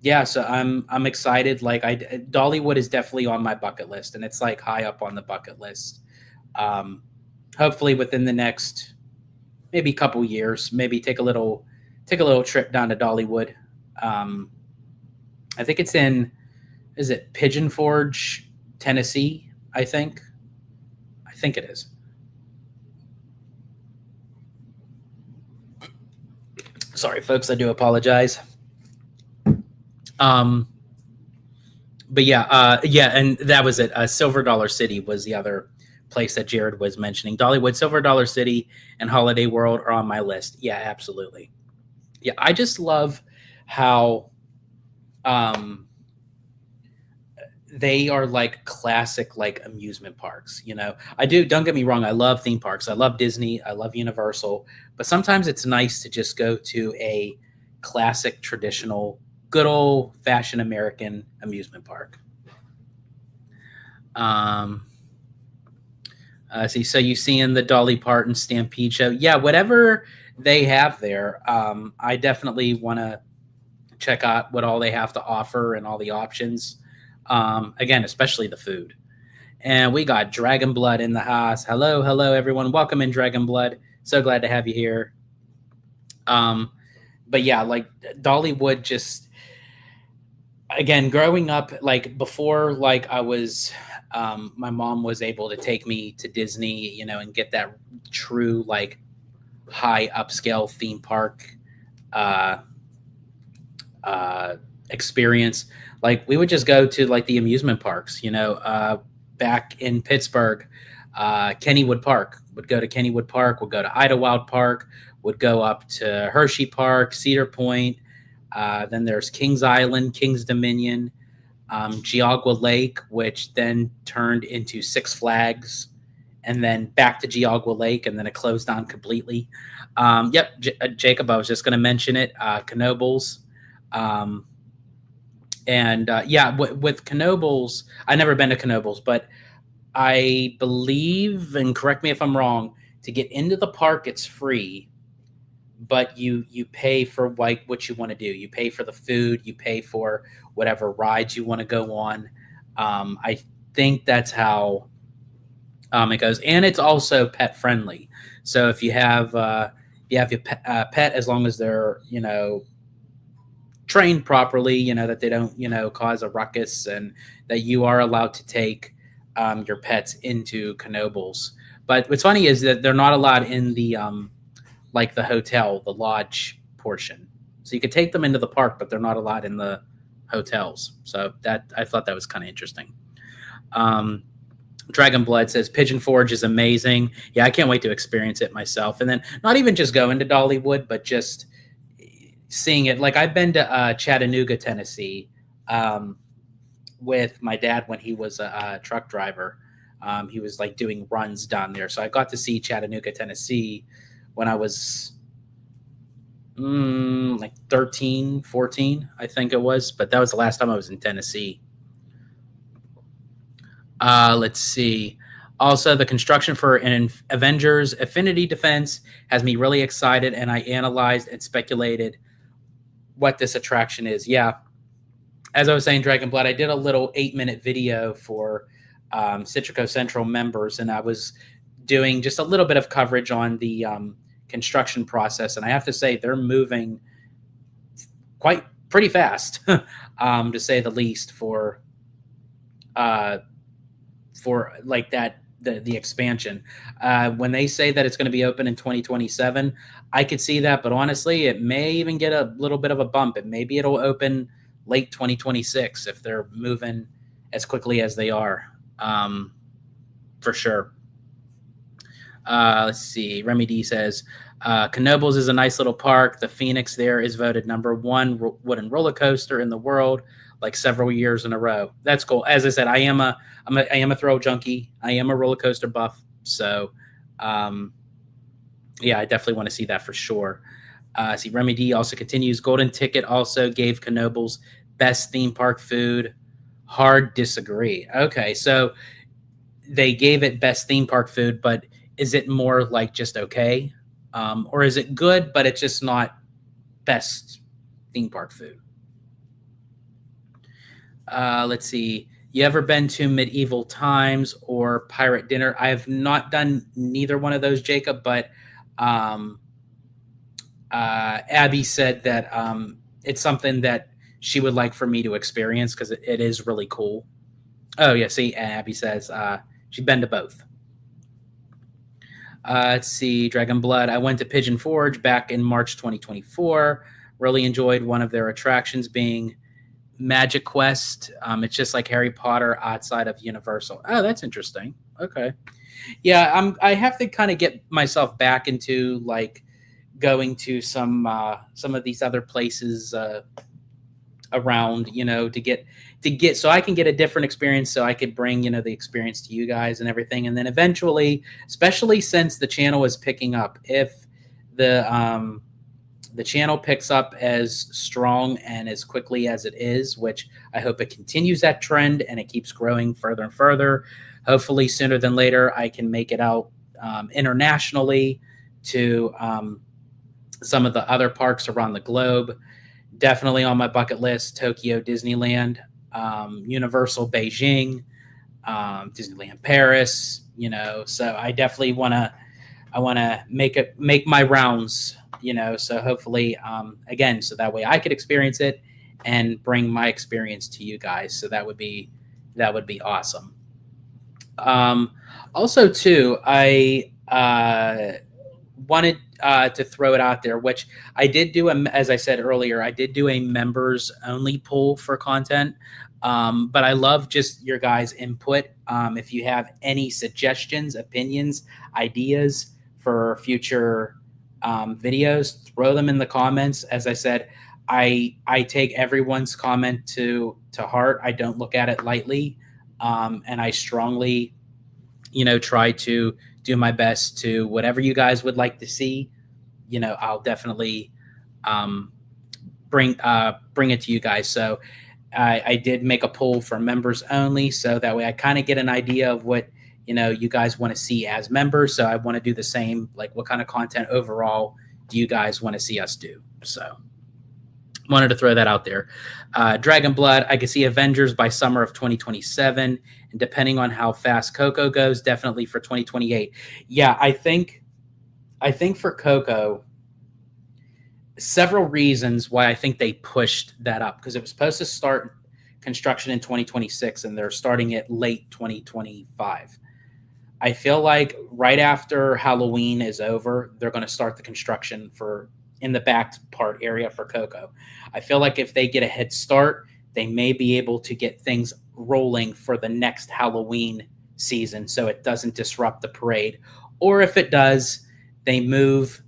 yeah, so I'm excited. Like Dollywood is definitely on my bucket list, and it's like high up on the bucket list. Um, Hopefully within the next maybe couple years, maybe take a little trip down to Dollywood. Um, I think it's in, is it Pigeon Forge, Tennessee? I think it is. Sorry, folks, I do apologize. Um, but yeah, yeah, and that was it. Silver Dollar City was the other place that Jared was mentioning. Dollywood, Silver Dollar City, and Holiday World are on my list. Yeah, absolutely. Yeah, I just love how um, they are like classic like amusement parks. I do. Don't get me wrong. I love theme parks. I love Disney. I love Universal. But sometimes it's nice to just go to a classic, traditional, good old fashioned American amusement park. Um, See, so you see in the Dolly Parton Stampede show, yeah, whatever they have there, I definitely want to check out what all they have to offer and all the options. Again, especially the food. And we got Dragon Blood in the house. Hello, hello, everyone. Welcome in, Dragon Blood. So glad to have you here. Um, but yeah, like Dollywood, just again, growing up, like before, like I was, my mom was able to take me to Disney, and get that true like high upscale theme park uh, uh, experience. Like we would just go to like the amusement parks, back in Pittsburgh, Kennywood Park. Would go to Kennywood Park. Would go to Idlewild Park. Would go up to Hershey Park, Cedar Point. Then there's Kings Island, Kings Dominion, Geauga Lake, which then turned into Six Flags, and then back to Geauga Lake, and then it closed down completely. Yep, Jacob, I was just going to mention it. Knoebels. Um, and yeah, with Knoebels, I've never been to Knoebels, but I believe, and correct me if I'm wrong, to get into the park, it's free, but you pay for like what you want to do. You pay for the food, you pay for whatever rides you want to go on. I think that's how it goes, and it's also pet friendly. So if you have your pet, as long as they're trained properly, that they don't cause a ruckus, and that you are allowed to take your pets into Knoebels. But what's funny is that they're not allowed in the like the hotel, the lodge portion. So you could take them into the park, but they're not allowed in the hotels. So that I thought that was kind of interesting. Um, Dragon Blood says Pigeon Forge is amazing. Yeah, I can't wait to experience it myself. And then not even just going to Dollywood, but just seeing it. Like I've been to Chattanooga, Tennessee, with my dad when he was a truck driver. He was like doing runs down there, so I got to see Chattanooga, Tennessee, when I was like 13, 14, I think it was. But that was the last time I was in Tennessee. Let's see. Also, the construction for an Avengers Affinity Defense has me really excited, and I analyzed and speculated what this attraction is. Yeah, as I was saying, Dragon Blood, I did a little 8-minute video for Citrico Central members, and I was doing just a little bit of coverage on the construction process. And I have to say, they're moving quite pretty fast, to say the least, for like the expansion. When they say that it's going to be open in 2027, I could see that, but honestly, it may even get a little bit of a bump. And maybe it'll open late 2026 if they're moving as quickly as they are, for sure. Let's see. Remy D says, Knoebels is a nice little park. The Phoenix there is voted #1 wooden roller coaster in the world, like several years in a row. That's cool. As I said, I am a thrill junkie. I am a roller coaster buff. So, yeah, I definitely want to see that for sure. See, Remy D also continues. Golden Ticket also gave Knoebels best theme park food. Hard disagree. Okay, so they gave it best theme park food, but is it more like just okay? Or is it good, but it's just not best theme park food? Let's see. You ever been to Medieval Times or Pirate Dinner? I have not done neither one of those, Jacob, but Abby said that it's something that she would like for me to experience because it is really cool. Oh, yeah. See, Abby says she's been to both. Let's see. Dragon Blood. I went to Pigeon Forge back in March 2024. Really enjoyed one of their attractions being Magic Quest. It's just like Harry Potter outside of Universal. Oh, that's interesting. Okay. Yeah, I have to kind of get myself back into like going to some of these other places around, to get so I can get a different experience, so I could bring the experience to you guys and everything. And then eventually, especially since the channel is picking up, if the channel picks up as strong and as quickly as it is, which I hope it continues that trend and it keeps growing further and further, hopefully sooner than later I can make it out internationally to some of the other parks around the globe. Definitely on my bucket list: Tokyo Disneyland, Universal Beijing, Disneyland Paris. So I definitely want to make my rounds. So hopefully, again, so that way I could experience it and bring my experience to you guys. So that would be awesome. Also, too, I wanted to throw it out there, which I did do, as I said earlier, I did do a members only poll for content. But I love just your guys' input. If you have any suggestions, opinions, ideas for future videos, throw them in the comments. As I said, I take everyone's comment to heart. I don't look at it lightly. And I strongly, try to do my best to whatever you guys would like to see. I'll definitely bring it to you guys. So I did make a poll for members only, so that way I kind of get an idea of what you guys want to see as members. So I want to do the same, like what kind of content overall do you guys want to see us do? So wanted to throw that out there. Dragon Blood, I can see Avengers by summer of 2027, and depending on how fast Coco goes, definitely for 2028. Yeah, I think for Coco, several reasons why I think they pushed that up, because it was supposed to start construction in 2026 and they're starting it late 2025. I feel like right after Halloween is over, they're going to start the construction in the back part area for Coco. I feel like if they get a head start, they may be able to get things rolling for the next Halloween season so it doesn't disrupt the parade. Or if it does, they move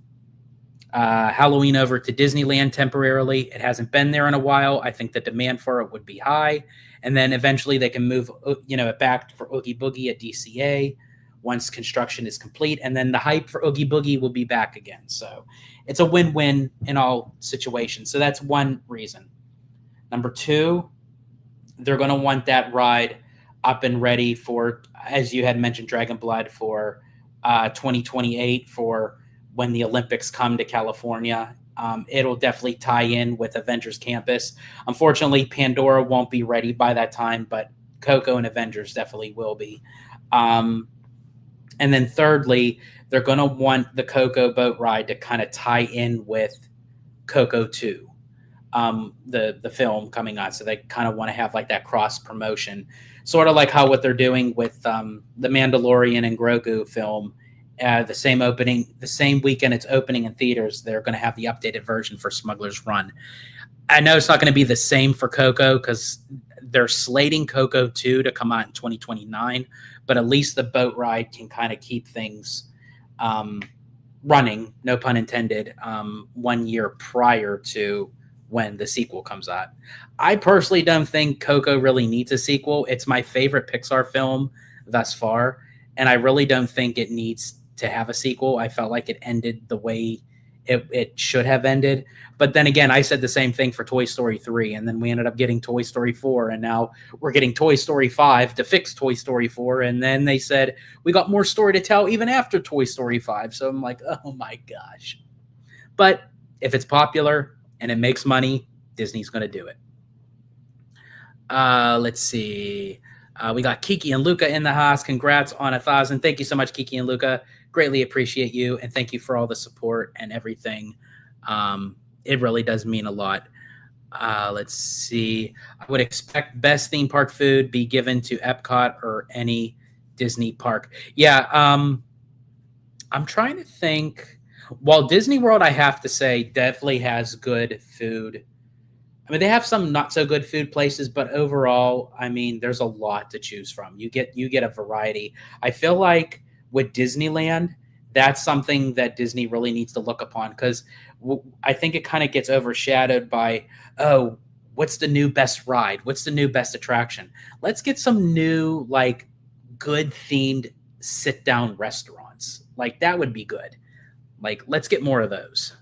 Halloween over to Disneyland temporarily. It hasn't been there in a while. I think the demand for it would be high. And then eventually they can move it back for Oogie Boogie at DCA once construction is complete. And then the hype for Oogie Boogie will be back again. So it's a win-win in all situations. So that's one reason. Number two, they're going to want that ride up and ready for, as you had mentioned, Dragon Blood for 2028, for when the Olympics come to California. It'll definitely tie in with Avengers Campus. Unfortunately, Pandora won't be ready by that time, but Coco and Avengers definitely will be. And then thirdly, they're going to want the Coco boat ride to kind of tie in with Coco 2. the film coming on, so they kind of want to have like that cross promotion, sort of like how what they're doing with the Mandalorian and Grogu film. The same opening, the same weekend it's opening in theaters, they're going to have the updated version for Smuggler's Run. I know it's not going to be the same for Coco because they're slating Coco 2 to come out in 2029, but at least the boat ride can kind of keep things running, no pun intended, 1 year prior to when the sequel comes out. I personally don't think Coco really needs a sequel. It's my favorite Pixar film thus far, and I really don't think it needs to have a sequel. I felt like it ended the way it should have ended. But then again, I said the same thing for Toy Story 3, and then we ended up getting Toy Story 4, and now we're getting Toy Story 5 to fix Toy Story 4, and then they said we got more story to tell even after Toy Story 5. So I'm like, oh my gosh. But if it's popular and it makes money, Disney's going to do it. Let's see. We got Kiki and Luca in the house. Congrats on 1,000. Thank you so much, Kiki and Luca. Greatly appreciate you, and thank you for all the support and everything. It really does mean a lot. Let's see. I would expect best theme park food be given to Epcot or any Disney park. Yeah, I'm trying to think. Walt Disney World, I have to say, definitely has good food. I mean, they have some not so good food places, but overall, I mean, there's a lot to choose from. You get a variety. I feel like with Disneyland, that's something that Disney really needs to look upon, because I think it kind of gets overshadowed by, oh, what's the new best ride? What's the new best attraction? Let's get some new, like, good themed sit down restaurants. Like, that would be good. Like, let's get more of those.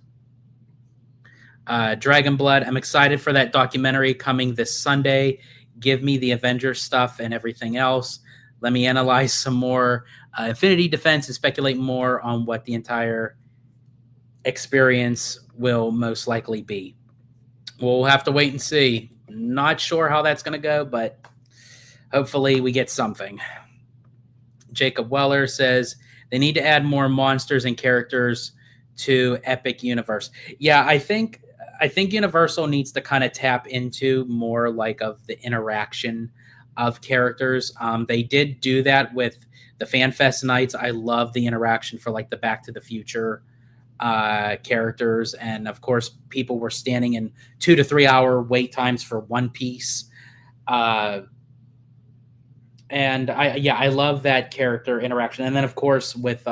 Dragon Blood, I'm excited for that documentary coming this Sunday. Give me the Avengers stuff and everything else. Let me analyze some more Infinity Defense and speculate more on what the entire experience will most likely be. We'll have to wait and see. Not sure how that's going to go, but hopefully we get something. Jacob Weller says they need to add more monsters and characters to Epic Universe. Yeah, I think Universal needs to kind of tap into more like of the interaction of characters. They did do that with the FanFest nights. I love the interaction for like the Back to the Future characters, and of course, people were standing in 2 to 3 hour wait times for One Piece. And I love that character interaction. And then of course with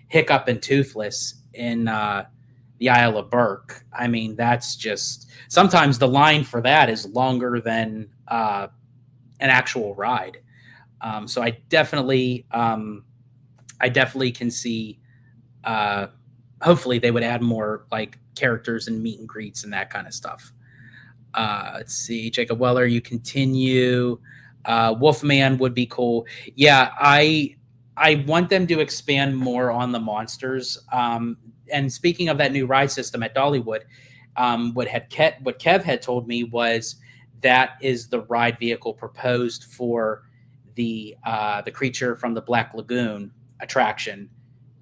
Hiccup and Toothless in the Isle of Burke. I mean, that's just, sometimes the line for that is longer than an actual ride. So I definitely can see. Hopefully, they would add more like characters and meet and greets and that kind of stuff. Let's see, Jacob Weller, you continue. Wolfman would be cool. Yeah, I want them to expand more on the monsters. And speaking of that new ride system at Dollywood, what Kev had told me was that is the ride vehicle proposed for the creature from the Black Lagoon attraction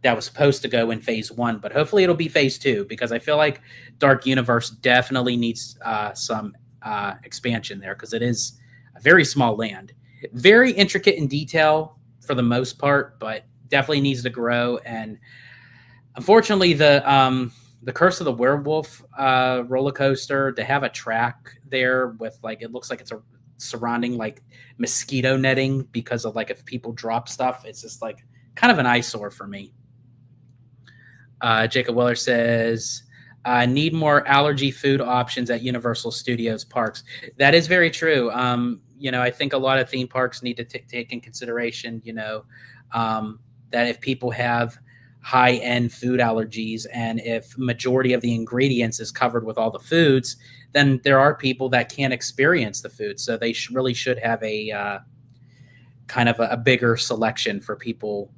that was supposed to go in phase 1, but hopefully it'll be phase 2, because I feel like Dark Universe definitely needs some expansion there, because it is a very small land, very intricate in detail for the most part, but definitely needs to grow. And unfortunately, the Curse of the Werewolf roller coaster, to have a track there with like, it looks like it's a surrounding like mosquito netting because of like if people drop stuff, it's just like kind of an eyesore for me. Jacob Weller says, need more allergy food options at Universal Studios parks. That is very true. I think a lot of theme parks need to take in consideration, that if people have high-end food allergies, and if majority of the ingredients is covered with all the foods, then there are people that can't experience the food. So they really should have a kind of a bigger selection for people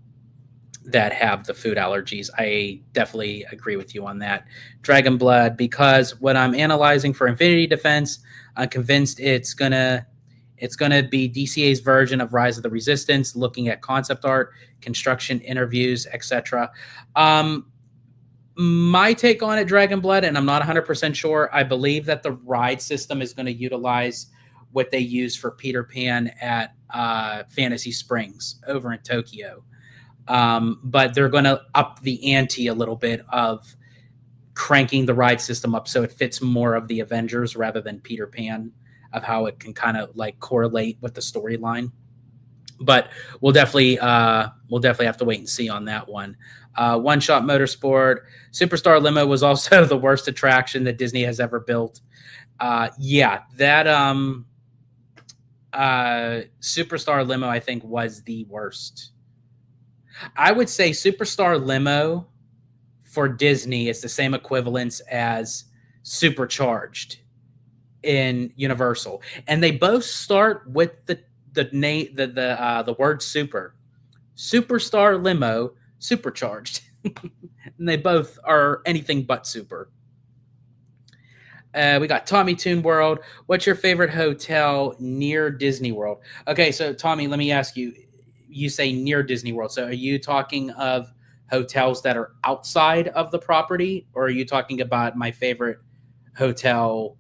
that have the food allergies. I definitely agree with you on that. Dragon Blood, because when I'm analyzing for Infinity Defense, I'm convinced it's gonna be DCA's version of Rise of the Resistance, looking at concept art, construction, interviews, etc. My take on it, Dragon Blood, and I'm not 100% sure. I believe that the ride system is going to utilize what they use for Peter Pan at Fantasy Springs over in Tokyo. But they're going to up the ante a little bit of cranking the ride system up so it fits more of the Avengers rather than Peter Pan, of how it can kind of like correlate with the storyline. But we'll definitely have to wait and see on that one. One Shot Motorsport Superstar Limo was also the worst attraction that Disney has ever built. Yeah, that Superstar Limo I think was the worst. I would say Superstar Limo for Disney is the same equivalence as Supercharged in Universal, and they both start with the word super. Superstar Limo, Supercharged, and they both are anything but super. We got Tommy Toon World. What's your favorite hotel near Disney World? Okay, so Tommy, let me ask you. You say near Disney World, so are you talking of hotels that are outside of the property, or are you talking about my favorite hotel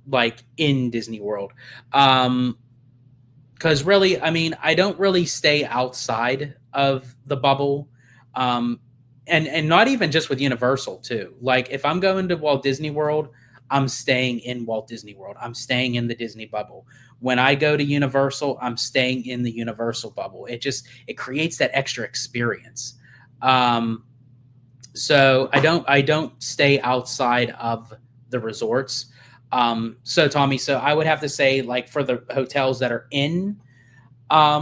like in Disney World? Because really, I mean, I don't really stay outside of the bubble, and not even just with Universal too. Like if I'm going to Walt Disney World, I'm staying in Walt Disney World. I'm staying in the Disney bubble. When I go to Universal, I'm staying in the Universal bubble. It creates that extra experience. So I don't stay outside of the resorts. So Tommy, so I would have to say, like, for the hotels that are in, I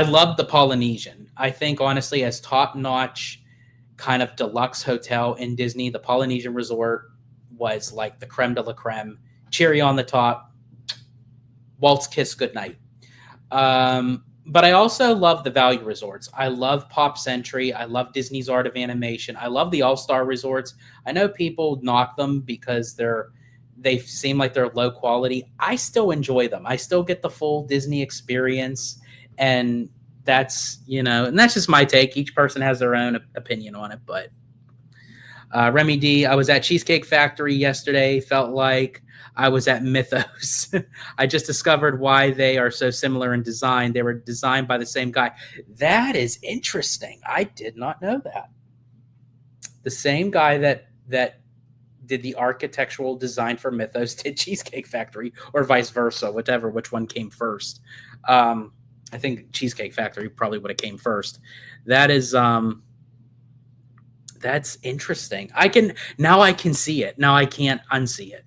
love the Polynesian. I think honestly, as top-notch kind of deluxe hotel in Disney, the Polynesian Resort was like the creme de la creme, cherry on the top, waltz kiss goodnight. But I also love the value resorts. I love Pop Century. I love Disney's Art of Animation. I love the All-Star resorts. I know people knock them because they seem like they're low quality. I still enjoy them. I still get the full Disney experience, and that's just my take. Each person has their own opinion on it. But Remy D, I was at Cheesecake Factory yesterday. Felt like I was at Mythos. I just discovered why they are so similar in design. They were designed by the same guy. That is interesting. I did not know that. The same guy that did the architectural design for Mythos did Cheesecake Factory, or vice versa, which one came first. I think Cheesecake Factory probably would have came first. That is that's interesting. I can see it. Now I can't unsee it.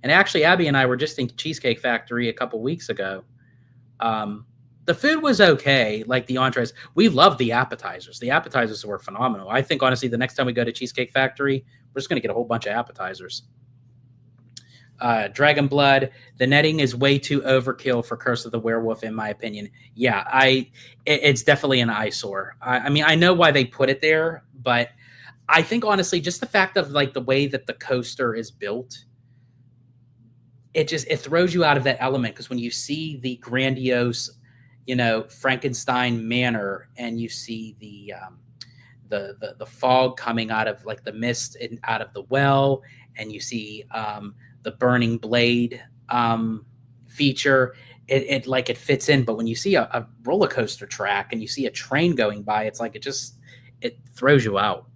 And actually, Abby and I were just in Cheesecake Factory a couple weeks ago. The food was okay, like the entrees. We love the appetizers. The appetizers were phenomenal. I think, honestly, the next time we go to Cheesecake Factory, we're just going to get a whole bunch of appetizers. Dragon Blood, the netting is way too overkill for Curse of the Werewolf, in my opinion. Yeah, it's definitely an eyesore. I mean, I know why they put it there, but I think, honestly, just the fact of like the way that the coaster is built, it throws you out of that element, because when you see the grandiose, Frankenstein manor, and you see the fog coming out of like the mist and out of the well, and you see the burning blade feature, it fits in. But when you see a roller coaster track and you see a train going by, it's like it throws you out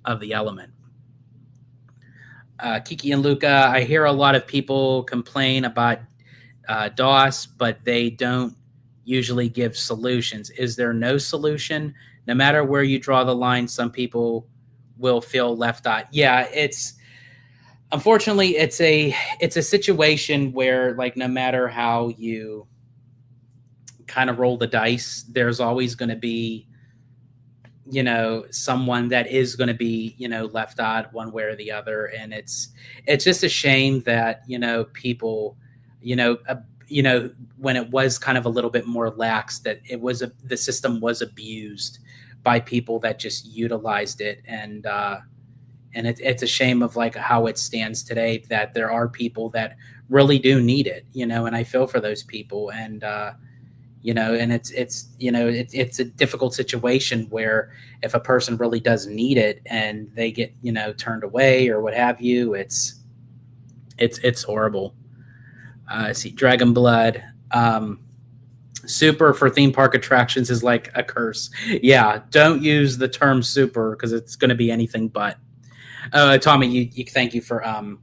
of the element. Kiki and Luca, I hear a lot of people complain about DOS, but they don't usually give solutions. Is there no solution? No matter where you draw the line, some people will feel left out. Yeah, unfortunately, it's a situation where, like, no matter how you kind of roll the dice, there's always going to be someone that is going to be left out one way or the other. And it's just a shame that people when it was kind of a little bit more lax, that the system was abused by people that just utilized it. And it's a shame of like how it stands today, that there are people that really do need it, and I feel for those people. And And it's a difficult situation where if a person really does need it and they get turned away or what have you, it's horrible. See, Dragon Blood. Super for theme park attractions is like a curse. Yeah, don't use the term super because it's going to be anything but. Tommy, you thank you for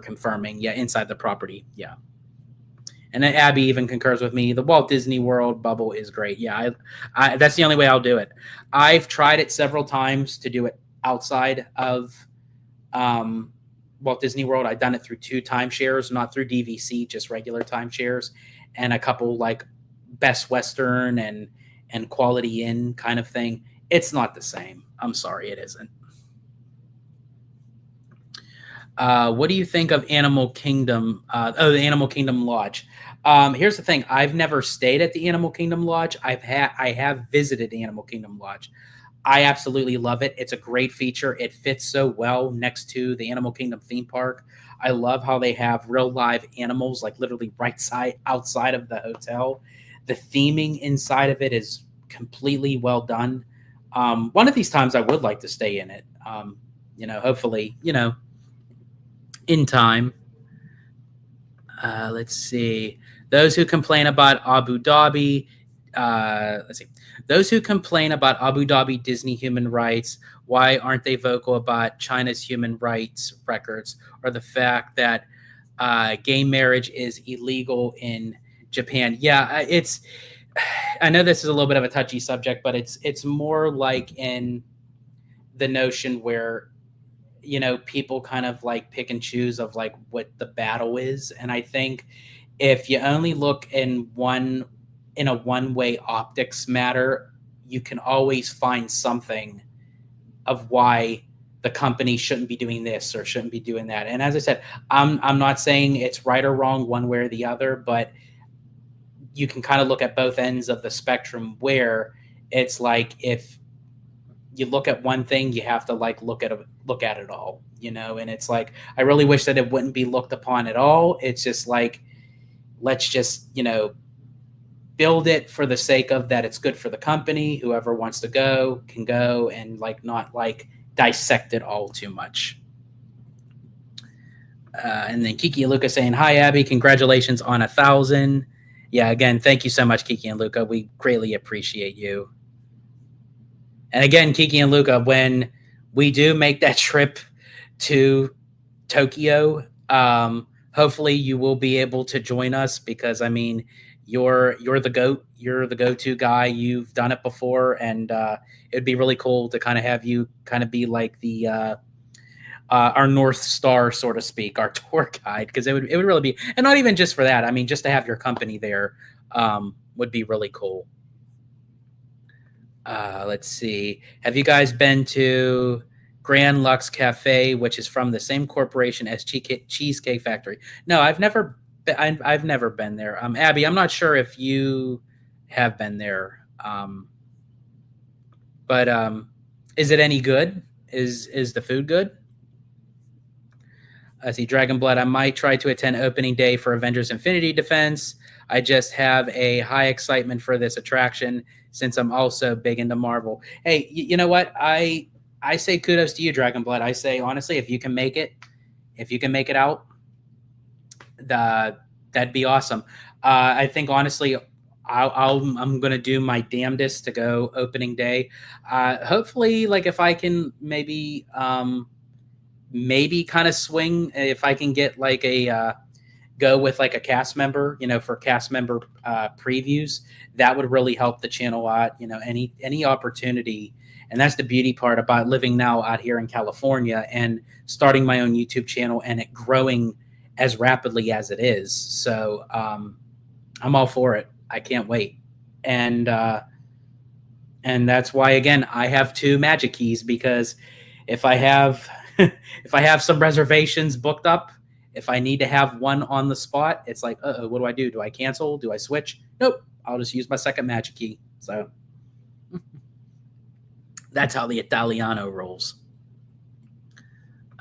confirming. Yeah, inside the property. Yeah. And then Abby even concurs with me. The Walt Disney World bubble is great. Yeah, that's the only way I'll do it. I've tried it several times to do it outside of Walt Disney World. I've done it through 2 timeshares, not through DVC, just regular timeshares, and a couple like Best Western and Quality Inn kind of thing. It's not the same. I'm sorry, it isn't. What do you think of Animal Kingdom? The Animal Kingdom Lodge. Here's the thing. I've never stayed at the Animal Kingdom Lodge. I have visited Animal Kingdom Lodge. I absolutely love it. It's a great feature. It fits so well next to the Animal Kingdom theme park. I love how they have real live animals, like literally outside of the hotel. The theming inside of it is completely well done. One of these times I would like to stay in it. Hopefully, in time. Let's see. Those who complain about Abu Dhabi. Let's see. Those who complain about Abu Dhabi Disney human rights, why aren't they vocal about China's human rights records or the fact that gay marriage is illegal in Japan? Yeah, I know this is a little bit of a touchy subject, but it's more like in the notion where people kind of like pick and choose of like what the battle is. And I think if you only look in a one-way optics matter, you can always find something of why the company shouldn't be doing this or shouldn't be doing that. And as I said, I'm not saying it's right or wrong one way or the other, but you can kind of look at both ends of the spectrum where it's like if you look at one thing, you have to like look at it all, and it's like I really wish that it wouldn't be looked upon at all. It's just like let's just build it for the sake of that it's good for the company. Whoever wants to go can go, and like not like dissect it all too much. And then Kiki and Luca saying, hi Abby, congratulations on 1,000. Yeah, again, thank you so much, Kiki and Luca. We greatly appreciate you. And again, Kiki and Luca, when we do make that trip to Tokyo, hopefully you will be able to join us because I mean you're the GOAT. You're the go-to guy. You've done it before, and it'd be really cool to kind of have you kind of be like the our North Star, so to speak, our tour guide, because it would really be, and not even just for that. I mean, just to have your company there would be really cool. Let's see. Have you guys been to Grand Lux Cafe, which is from the same corporation as Cheesecake Factory? No, I've never been there. Abby, I'm not sure if you have been there. But is it any good? Is the food good? I see Dragon Blood. I might try to attend opening day for Avengers Infinity Defense. I just have a high excitement for this attraction since I'm also big into Marvel. Hey, you know what? I say kudos to you, Dragon Blood. I say honestly, if you can make it out, that'd be awesome. I think honestly, I'm gonna do my damnedest to go opening day. Hopefully, like if I can maybe kind of swing, if I can get like a go with like a cast member, for cast member previews, that would really help the channel out. Any opportunity. And that's the beauty part about living now out here in California and starting my own YouTube channel and it growing as rapidly as it is. So I'm all for it. I can't wait. And that's why, again, I have 2 magic keys, because if I have some reservations booked up, if I need to have one on the spot, it's like, what do I do? Do I cancel? Do I switch? Nope. I'll just use my second magic key. So that's how the Italiano rolls.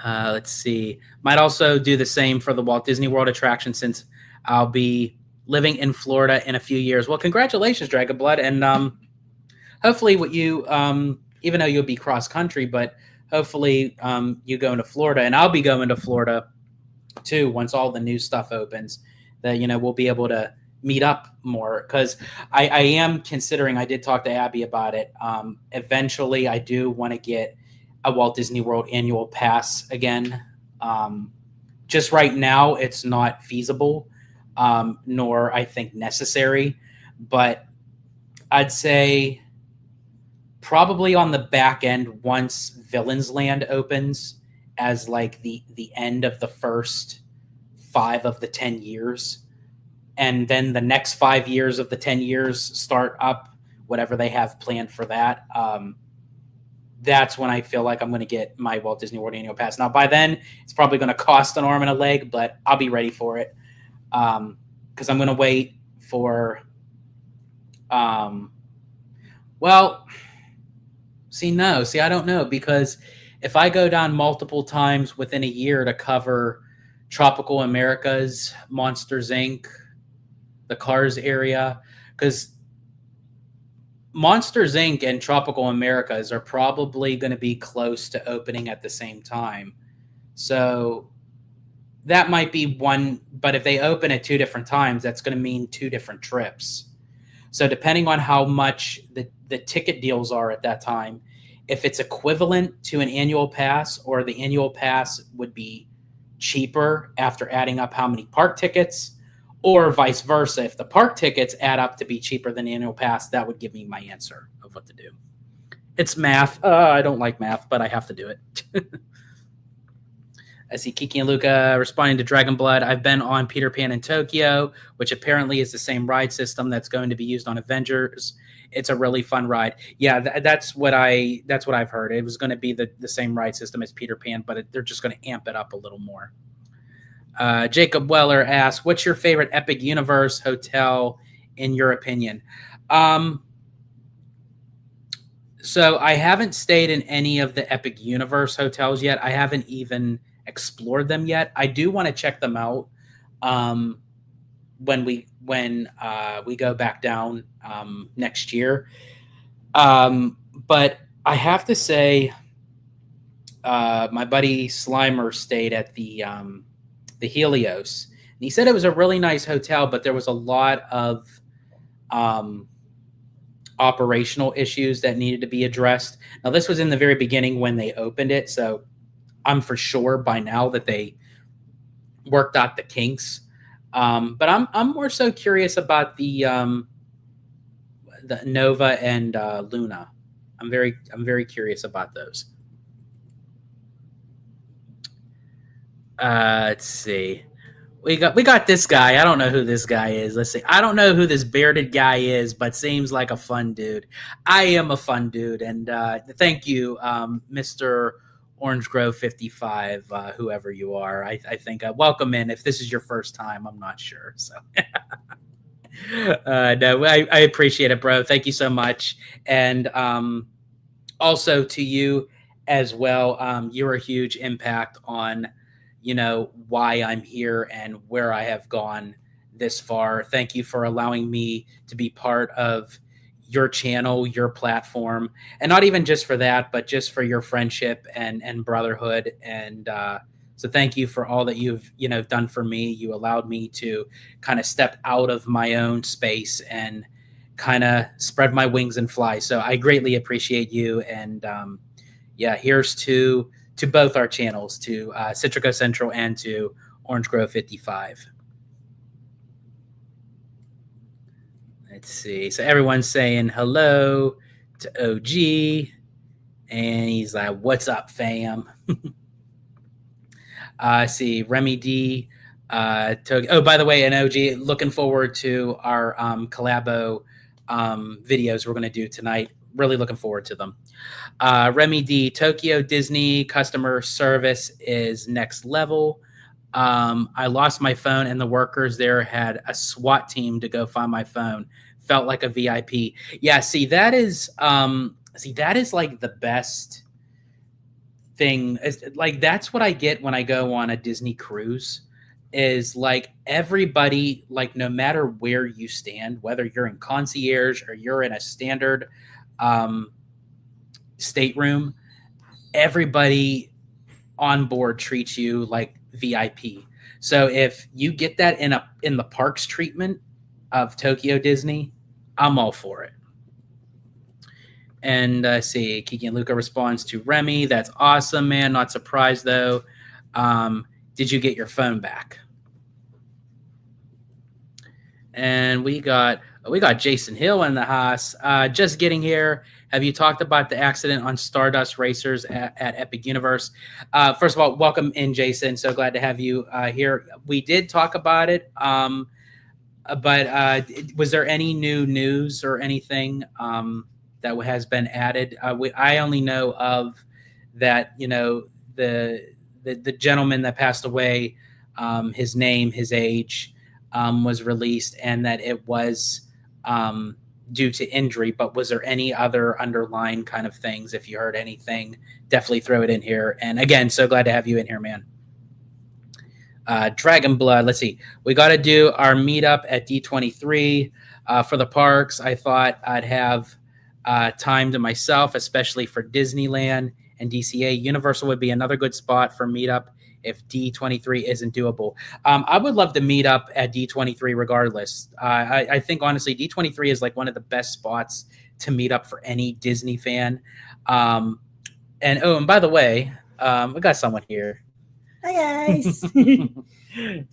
Let's see. Might also do the same for the Walt Disney World attraction since I'll be living in Florida in a few years. Well, congratulations, Dragon Blood, and hopefully, what you even though you'll be cross country, but hopefully you go into Florida, and I'll be going to Florida too once all the new stuff opens. That we'll be able to meet up more because I am considering. I did talk to Abby about it. Eventually, I do want to get a Walt Disney World annual pass again. Just right now, it's not feasible, nor I think necessary. But I'd say probably on the back end once Villains Land opens as like the end of the first 5 of the 10 years, and then the next 5 years of the 10 years start up whatever they have planned for that. That's when I feel like I'm going to get my Walt Disney World annual pass. Now, by then, it's probably going to cost an arm and a leg, but I'll be ready for it because I'm going to wait for. Well, I don't know, because if I go down multiple times within a year to cover Tropical Americas, Monsters Inc., the Cars area, because Monsters Inc. and Tropical Americas are probably going to be close to opening at the same time. So that might be one, but if they open at 2 different times, that's going to mean 2 different trips. So depending on how much the ticket deals are at that time, if it's equivalent to an annual pass, or the annual pass would be cheaper after adding up how many park tickets, or vice versa. If the park tickets add up to be cheaper than the annual pass, that would give me my answer of what to do. It's math. I don't like math, but I have to do it. I see Kiki and Luca responding to Dragon Blood. I've been on Peter Pan in Tokyo, which apparently is the same ride system that's going to be used on Avengers. It's a really fun ride. Yeah, that's what I've heard. It was going to be the same ride system as Peter Pan, but they're just going to amp it up a little more. Jacob Weller asks, "What's your favorite Epic Universe hotel in your opinion?" So I haven't stayed in any of the Epic Universe hotels yet. I haven't even explored them yet. I do want to check them out when we go back down next year. But I have to say, my buddy Slimer stayed at the Helios, and he said it was a really nice hotel, but there was a lot of operational issues that needed to be addressed. Now, this was in the very beginning when they opened it, so I'm for sure by now that they worked out the kinks. But I'm more so curious about the Nova and Luna. I'm very curious about those. Let's see. We got this guy. I don't know who this guy is. Let's see. I don't know who this bearded guy is, but seems like a fun dude. I am a fun dude, and thank you, Mr. Orange Grove 55, whoever you are. I think welcome in. If this is your first time, I'm not sure. So no, I appreciate it, bro. Thank you so much, and also to you as well. You're a huge impact on why I'm here and where I have gone this far. Thank you for allowing me to be part of your channel, your platform, and not even just for that, but just for your friendship and brotherhood. And so thank you for all that you've done for me. You allowed me to kind of step out of my own space and kind of spread my wings and fly. So I greatly appreciate you. And here's to both our channels, to Citrico Central and to Orange Grove 55. Let's see. So everyone's saying hello to OG, and he's like, "What's up, fam?" I see Remy D. Oh, by the way, and OG, looking forward to our collabo videos we're going to do tonight. Really looking forward to them. Remy D. Tokyo Disney customer service is next level. I lost my phone, and the workers there had a SWAT team to go find my phone. Felt like a VIP. Yeah, see, that is like the best thing. Like, that's what I get when I go on a Disney cruise. is like everybody, like no matter where you stand, whether you're in concierge or you're in a standard um, stateroom, everybody on board treats you like VIP. So if you get that in the parks treatment of Tokyo Disney, I'm all for it. And see, Kiki and Luca responds to Remy. That's awesome, man. Not surprised though. Did you get your phone back? And we got Jason Hill in the house. Just getting here. Have you talked about the accident on Stardust Racers at Epic Universe? First of all, welcome in, Jason. So glad to have you here. We did talk about it, but was there any new news or anything that has been added? I only know of that. You know, the gentleman that passed away, his name, his age. Was released, and that it was due to injury. But was there any other underlying kind of things? If you heard anything, definitely throw it in here. And again, so glad to have you in here, man. Dragon Blood. Let's see. We got to do our meetup at D23 for the parks. I thought I'd have time to myself, especially for Disneyland and DCA. Universal would be another good spot for meetup if D23 isn't doable. I would love to meet up at D23 regardless. I think, honestly, D23 is like one of the best spots to meet up for any Disney fan. And by the way, we got someone here. Hi, guys. Made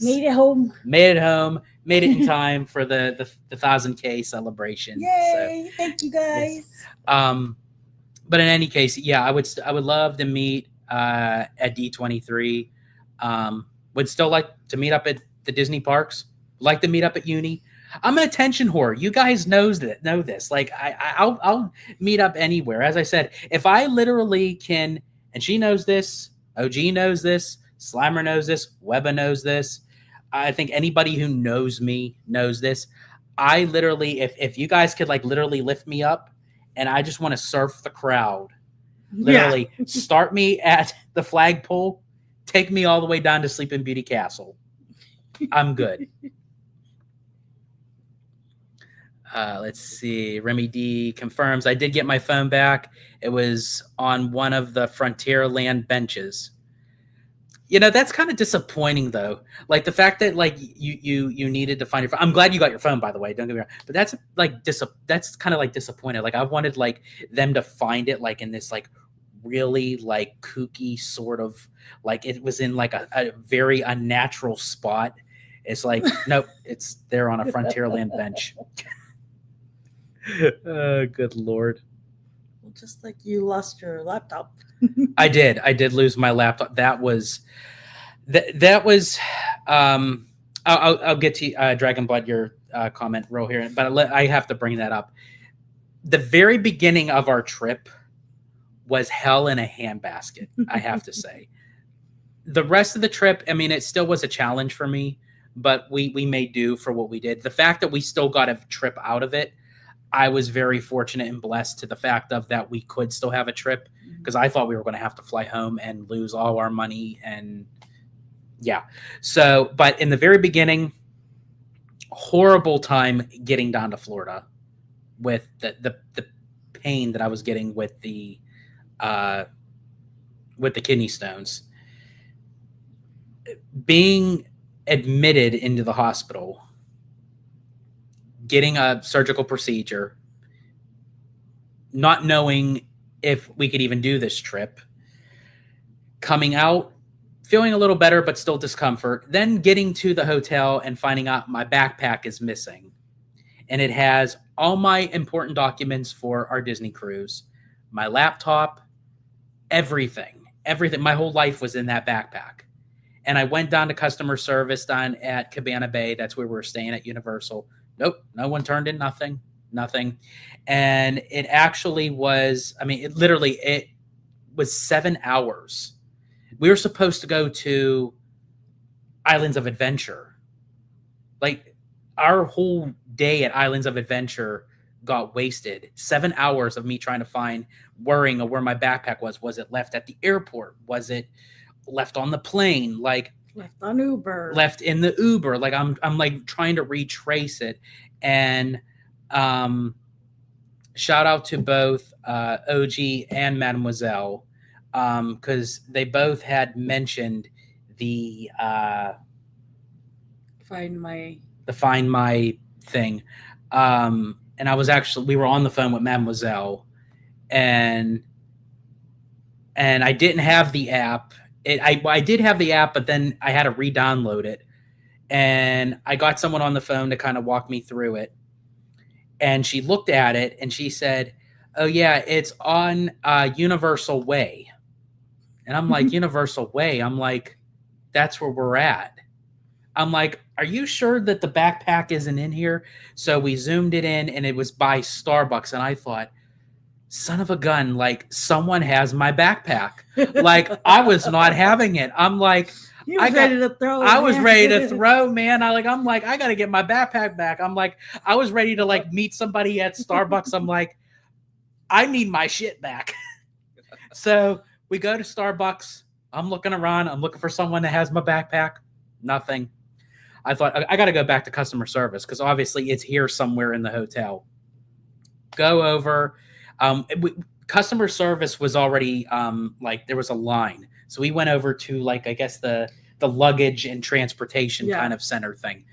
it home. Made it home. Made it in time for the 1,000K celebration. Yay. So, thank you, guys. Yes. But in any case, yeah, I would love to meet at D23. Would still like to meet up at the Disney parks. Like to meet up at Uni. I'm an attention whore. You guys know this. Like I'll meet up anywhere. As I said, if I literally can, and she knows this, OG knows this, Slimer knows this, Webba knows this. I think anybody who knows me knows this. I literally, if you guys could like literally lift me up, and I just want to surf the crowd. Literally, start me at the flagpole. Take me all the way down to Sleeping Beauty Castle. I'm good. Let's see. Remy D confirms I did get my phone back. It was on one of the Frontierland benches. You know, that's kind of disappointing, though. Like the fact that like you needed to find your phone. I'm glad you got your phone, by the way. Don't get me wrong. But that's like that's kind of like disappointed. Like I wanted like them to find it like in this like really like kooky sort of like it was in like a very unnatural spot. It's like nope, it's there on a Frontierland bench. Good Lord. Well, just like you lost your laptop. I did lose my laptop. That was I'll get to Dragon Blood your comment real here, but I have to bring that up. The very beginning of our trip was hell in a handbasket, I have to say. The rest of the trip, I mean, it still was a challenge for me, but we made do for what we did. The fact that we still got a trip out of it, I was very fortunate and blessed to the fact of that we could still have a trip, because I thought we were going to have to fly home and lose all our money. And yeah, so, but in the very beginning, horrible time getting down to Florida with the pain that I was getting with the kidney stones. Being admitted into the hospital, getting a surgical procedure, not knowing if we could even do this trip, coming out, feeling a little better, but still discomfort, then getting to the hotel and finding out my backpack is missing. And it has all my important documents for our Disney cruise, my laptop, everything. My whole life was in that backpack. And I went down to customer service down at Cabana Bay. That's where we were staying at Universal. Nope, no one turned in nothing. And it actually was, I mean, it was 7 hours. We were supposed to go to Islands of Adventure. Like, our whole day at Islands of Adventure got wasted. 7 hours of me trying to find, worrying of where my backpack was. Was it left at the airport? Was it left on the plane? Like, Left on Uber. left in the Uber. Like I'm like trying to retrace it. And shout out to both OG and Mademoiselle, because they both had mentioned the Find my thing. And we were on the phone with Mademoiselle, and I didn't have the app. I did have the app, but then I had to re-download it. And I got someone on the phone to kind of walk me through it. And she looked at it and she said, "Oh yeah, it's on Universal Way." And I'm like, "Universal Way?" I'm like, "That's where we're at." I'm like, "Are you sure that the backpack isn't in here?" So we zoomed it in, and it was by Starbucks. And I thought, son of a gun, like someone has my backpack. Like I was not having it. I'm like, I was ready to throw, man. I'm like, I got to get my backpack back. I'm like, I was ready to like meet somebody at Starbucks. I'm like, I need my shit back. So we go to Starbucks. I'm looking around. I'm looking for someone that has my backpack. Nothing. I thought I got to go back to customer service because obviously it's here somewhere in the hotel. Go over. Customer service was already like there was a line. So we went over to like, I guess the luggage and transportation kind of center thing.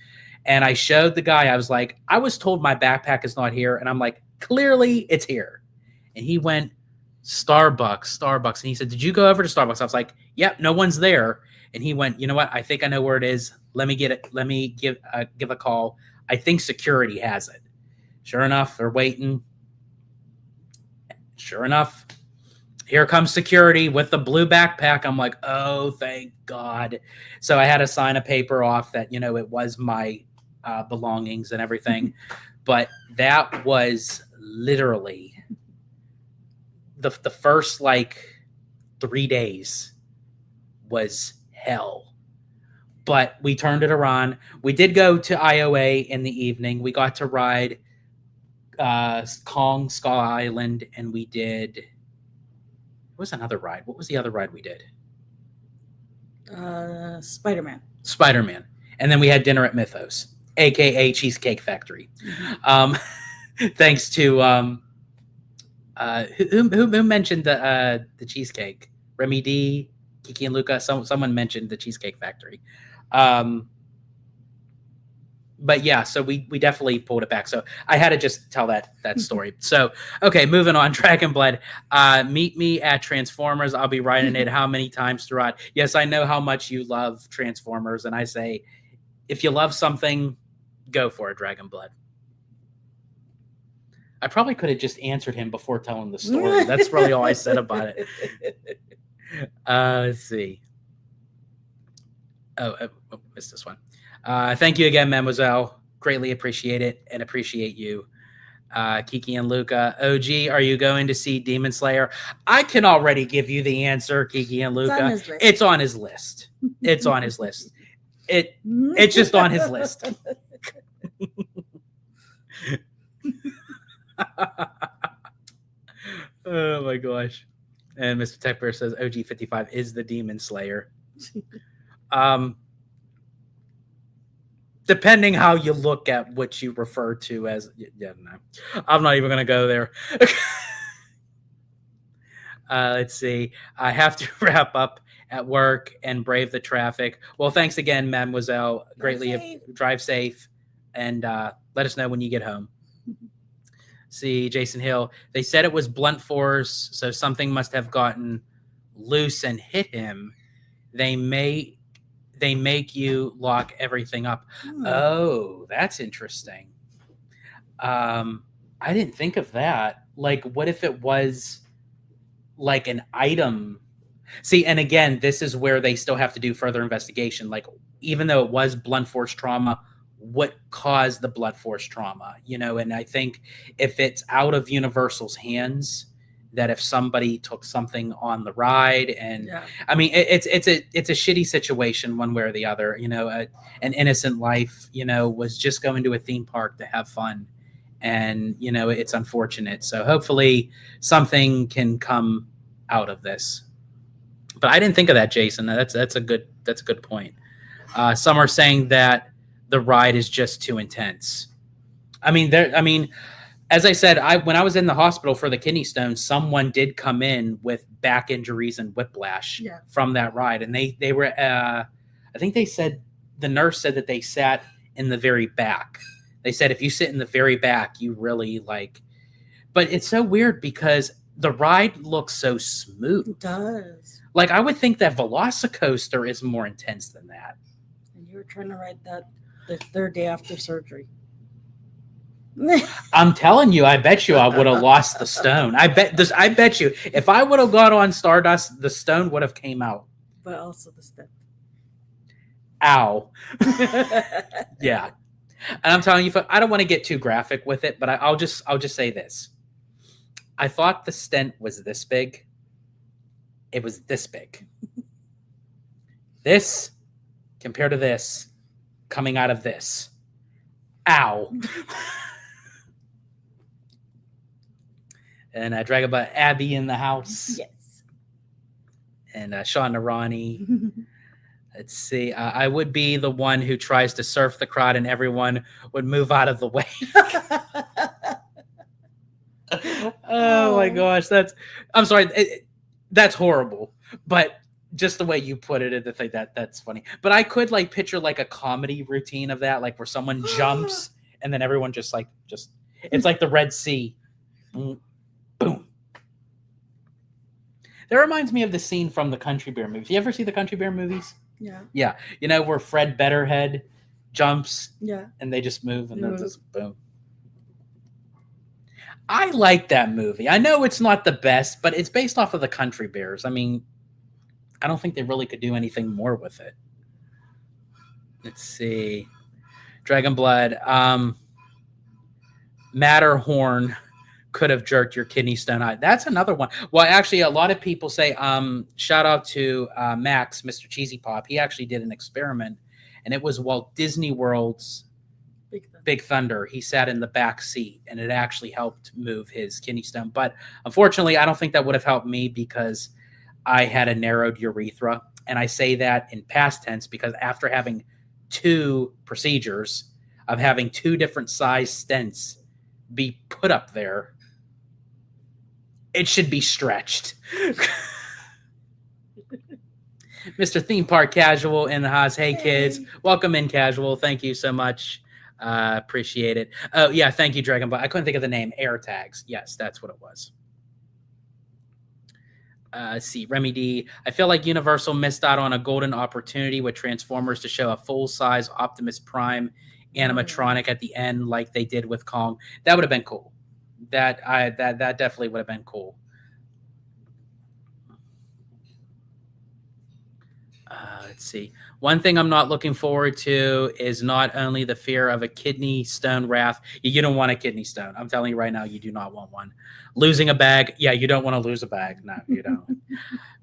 And I showed the guy, I was like, I was told my backpack is not here. And I'm like, clearly it's here. And he went, Starbucks. And he said, did you go over to Starbucks? I was like, yep, no one's there. And he went, you know what? I think I know where it is. Let me get it. Let me give a call. I think security has it. Sure enough, they're waiting. Sure enough, here comes security with the blue backpack. I'm like, oh, thank God. So I had to sign a paper off that, you know, it was my belongings and everything. But that was literally the first like 3 days was hell. But we turned it around. We did go to IOA in the evening. We got to ride Kong Skull Island, and we did. What was another ride? What was the other ride we did? Spider-Man. And then we had dinner at Mythos, aka Cheesecake Factory. Thanks to who mentioned the cheesecake? Remy D, Kiki and Luca. Someone mentioned the Cheesecake Factory. But yeah, so we definitely pulled it back. So I had to just tell that story. So, okay, moving on. Dragon Blood. Meet me at Transformers. I'll be riding it how many times throughout. Yes, I know how much you love Transformers. And I say, if you love something, go for it, Dragon Blood. I probably could have just answered him before telling the story. That's really all I said about it. Let's see. Oh, missed this one. Thank you again, Mademoiselle. Greatly appreciate it and appreciate you. Kiki and Luca. OG, are you going to see Demon Slayer? I can already give you the answer, Kiki and Luca. It's on his list. It's on his list. It's just on his list. Oh my gosh. And Mr. Tech Bear says OG55 is the Demon Slayer. Depending how you look at what you refer to as, no, I'm not even going to go there. Let's see. I have to wrap up at work and brave the traffic. Well, thanks again, Mademoiselle. Greatly drive safe, and let us know when you get home. See, Jason Hill. They said it was blunt force, so something must have gotten loose and hit him. They make you lock everything up. Oh, that's interesting. I didn't think of that. Like, what if it was like an item? See, and again, this is where they still have to do further investigation. Like, even though it was blunt force trauma, what caused the blunt force trauma? You know, and I think if it's out of Universal's hands, that if somebody took something on the ride, and I mean, it's a shitty situation one way or the other. You know, an innocent life, you know, was just going to a theme park to have fun, and you know, it's unfortunate. So hopefully something can come out of this. But I didn't think of that, Jason. That's a good point. Some are saying that the ride is just too intense. I mean, as I said, when I was in the hospital for the kidney stone, someone did come in with back injuries and whiplash from that ride, and they were. I think they said the nurse said that they sat in the very back. They said if you sit in the very back, you really like. But it's so weird because the ride looks so smooth. It does. Like I would think that Velocicoaster is more intense than that. And you were trying to ride that the third day after surgery. I'm telling you, I bet you I would have lost the stone. I bet you if I would have got on Stardust, the stone would have came out. But also the step. Ow. Yeah. And I'm telling you, I don't want to get too graphic with it, but I'll just say this. I thought the stent was this big. It was this big. This compared to this coming out of this. Ow. And Dragonbutt Abby in the house. Yes. And Sean Narani. Let's see. I would be the one who tries to surf the crowd and everyone would move out of the way. Oh my gosh. I'm sorry. That's horrible. But just the way you put it, I think that's funny. But I could like picture like a comedy routine of that, like where someone jumps and then everyone just it's like the Red Sea. Boom. That reminds me of the scene from the Country Bear movies. You ever see the Country Bear movies? Yeah. Yeah. You know, where Fred Betterhead jumps and they just move and then just boom. I like that movie. I know it's not the best, but it's based off of the Country Bears. I mean, I don't think they really could do anything more with it. Let's see. Dragon Blood. Matterhorn could have jerked your kidney stone out. That's another one. Well, actually, a lot of people say, shout out to Max, Mr. Cheesy Pop. He actually did an experiment, and it was Walt Disney World's Big Thunder. He sat in the back seat, and it actually helped move his kidney stone. But unfortunately, I don't think that would have helped me because I had a narrowed urethra. And I say that in past tense because after having 2 procedures of having 2 different size stents be put up there, it should be stretched. Mr. Theme Park Casual in the house. Hey, kids. Welcome in, Casual. Thank you so much. Appreciate it. Oh, yeah. Thank you, Dragonbot. I couldn't think of the name. Air Tags. Yes, that's what it was. See, Remy D. I feel like Universal missed out on a golden opportunity with Transformers to show a full-size Optimus Prime animatronic at the end like they did with Kong. That would have been cool. That definitely would have been cool. Let's see. One thing I'm not looking forward to is not only the fear of a kidney stone wrath. You don't want a kidney stone. I'm telling you right now, you do not want one. Losing a bag. Yeah, you don't want to lose a bag. No, you don't.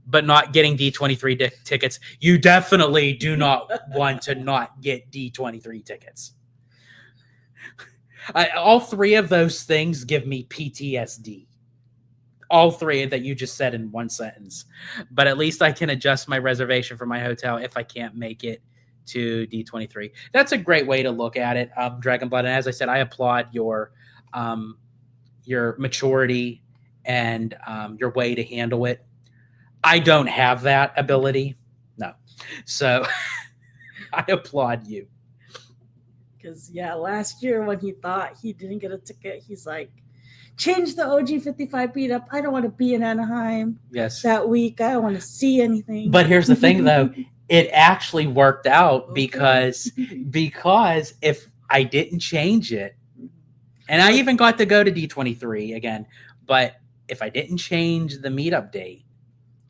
But not getting D23 tickets. You definitely do not want to not get D23 tickets. All 3 of those things give me PTSD. All 3 that you just said in one sentence. But at least I can adjust my reservation for my hotel if I can't make it to D23. That's a great way to look at it, Dragonblood. And as I said, I applaud your maturity and your way to handle it. I don't have that ability. No. So I applaud you. Because, last year when he thought he didn't get a ticket, he's like, change the OG 55 beat up. I don't want to be in Anaheim that week. I don't want to see anything. But here's the thing, though. It actually worked out because if I didn't change it, and I even got to go to D23 again, but if I didn't change the meetup date,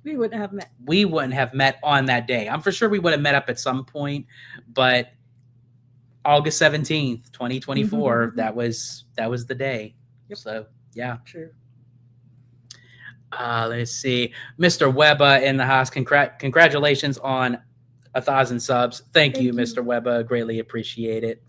we wouldn't have met. We wouldn't have met on that day. I'm for sure we would have met up at some point, but August 17th, 2024, that was the day. Yep. So, yeah. True. Let's see. Mr. Webba in the house. Congratulations on 1,000 subs. Thank you, Mr. Webba. Greatly appreciate it.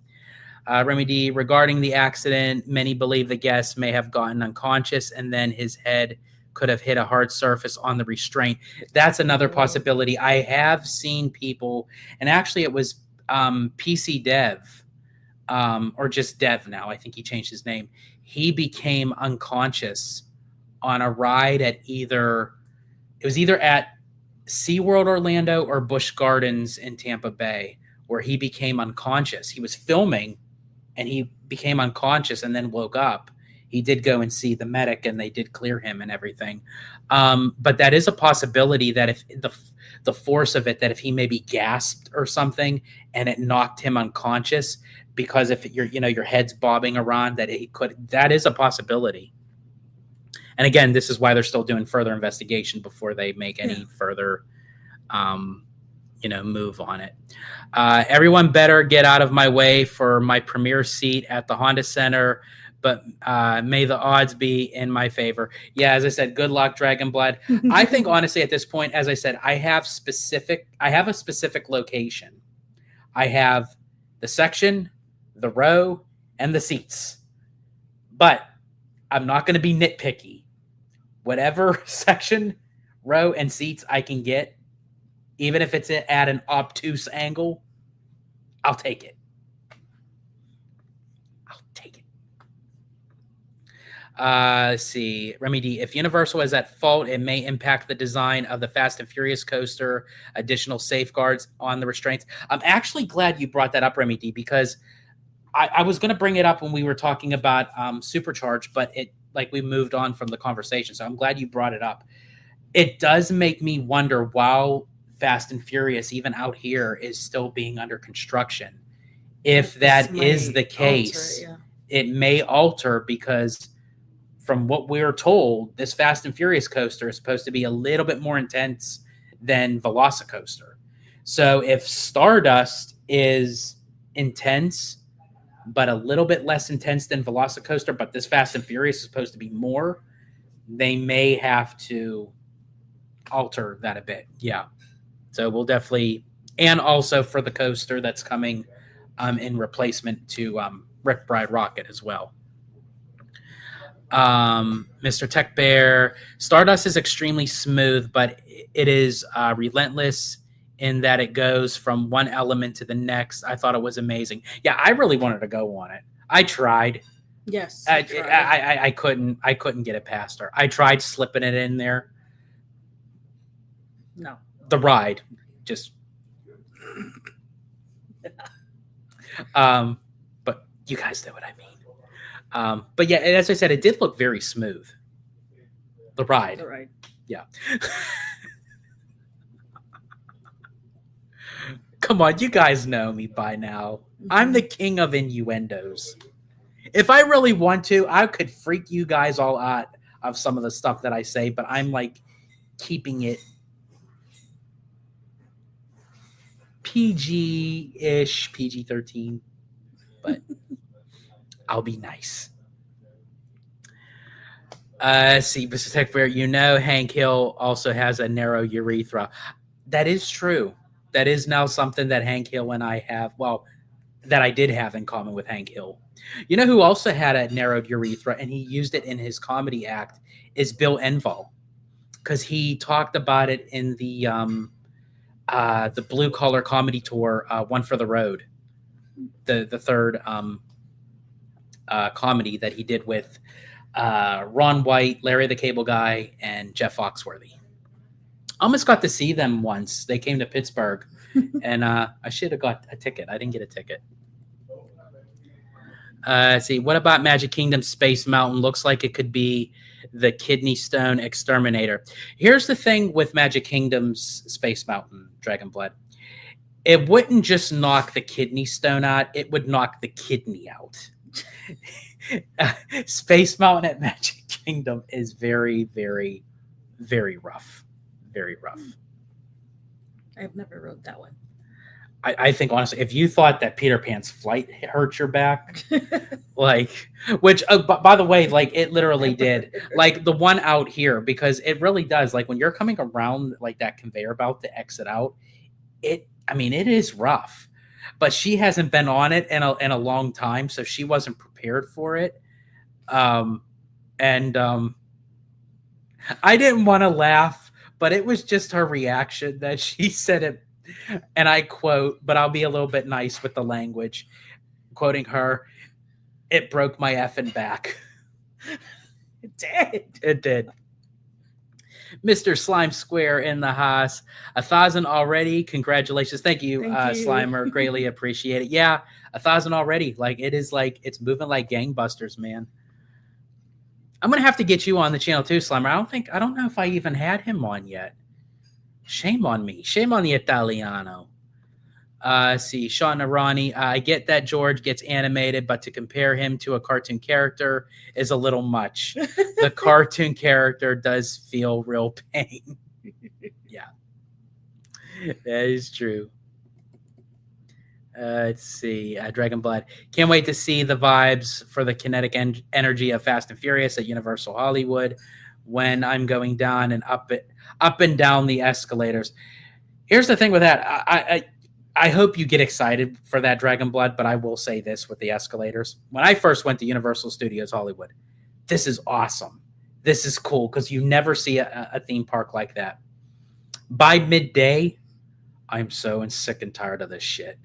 Remy D, regarding the accident, many believe the guest may have gotten unconscious and then his head could have hit a hard surface on the restraint. That's another possibility. I have seen people, and actually it was PC Dev, or just Dev now. I think he changed his name. He became unconscious on a ride at either at SeaWorld Orlando or Busch Gardens in Tampa Bay, where he became unconscious. He was filming and he became unconscious and then woke up. He did go and see the medic and they did clear him and everything. But that is a possibility that if the force of it, that if he maybe gasped or something and it knocked him unconscious, because if your head's bobbing around, that is a possibility. And again, this is why they're still doing further investigation before they make any further, move on it. Everyone better get out of my way for my premier seat at the Honda Center, but may the odds be in my favor. Yeah, as I said, good luck, Dragon Blood. I think honestly at this point, as I said, I have a specific location. I have the section, the row, and the seats. But I'm not going to be nitpicky. Whatever section, row, and seats I can get, even if it's at an obtuse angle, I'll take it. Let's see. Remy D, if Universal is at fault, it may impact the design of the Fast and Furious coaster, additional safeguards on the restraints. I'm actually glad you brought that up, Remy D, because I was going to bring it up when we were talking about Supercharged, but we moved on from the conversation. So I'm glad you brought it up. It does make me wonder, while Fast and Furious, even out here, is still being under construction, if that is the case, it may alter, because from what we're told, this Fast and Furious coaster is supposed to be a little bit more intense than Velocicoaster. So if Stardust is intense, but a little bit less intense than Velocicoaster, but this Fast and Furious is supposed to be more, they may have to alter that a bit. Yeah. So we'll definitely, and also for the coaster that's coming in replacement to Rick Bride Rocket as well. Mr. Tech Bear, Stardust is extremely smooth, but it is relentless in that it goes from one element to the next. I thought it was amazing. Yeah, I really wanted to go on it. I tried. Yes, I couldn't get it past her. I tried slipping it in there. No, the ride just. But you guys know what I mean. But yeah, as I said, it did look very smooth. The ride. Yeah. Come on, you guys know me by now. I'm the king of innuendos. If I really want to, I could freak you guys all out of some of the stuff that I say, but I'm keeping it PG-ish, PG-13. But I'll be nice. See, Mr. Tech Bear, Hank Hill also has a narrow urethra. That is true. That is now something that Hank Hill and I have, that I did have in common with Hank Hill. You know who also had a narrowed urethra, and he used it in his comedy act, is Bill Engvall, because he talked about it in the Blue Collar Comedy Tour, One for the Road, the third comedy that he did with Ron White, Larry the Cable Guy, and Jeff Foxworthy. Almost got to see them once. They came to Pittsburgh, and I should have got a ticket. I didn't get a ticket. See, what about Magic Kingdom Space Mountain? Looks like it could be the Kidney Stone Exterminator. Here's the thing with Magic Kingdom's Space Mountain, Dragon Blood. It wouldn't just knock the kidney stone out. It would knock the kidney out. Space Mountain at Magic Kingdom is very, very, very rough. Very rough. I've never rode that one. I think, honestly, if you thought that Peter Pan's flight hurt your back, which, by the way, it literally did. The one out here, because it really does. When you're coming around, that conveyor belt to exit out, it is rough. But she hasn't been on it in a long time, so she wasn't prepared for it. I didn't want to laugh, but it was just her reaction that she said it, and I quote, but I'll be a little bit nice with the language, quoting her, "It broke my effing back." It did. It did. Mr. Slime Square in the house. 1,000 already. Congratulations. Thank you, Slimer. Greatly appreciate it. Yeah, 1,000 already. Like, it is like, it's moving like gangbusters, man. I'm going to have to get you on the channel too, Slimer. I don't know if I even had him on yet. Shame on me. Shame on the Italiano. See, Sean Arani. I get that George gets animated, but to compare him to a cartoon character is a little much. The cartoon character does feel real pain. Yeah, that is true. Let's see. Dragon Blood. Can't wait to see the vibes for the kinetic energy of Fast and Furious at Universal Hollywood when I'm going down and up and down the escalators. Here's the thing with that. I hope you get excited for that, Dragon Blood, but I will say this with the escalators. When I first went to Universal Studios Hollywood, this is awesome. This is cool because you never see a theme park like that. By midday, I'm so sick and tired of this shit.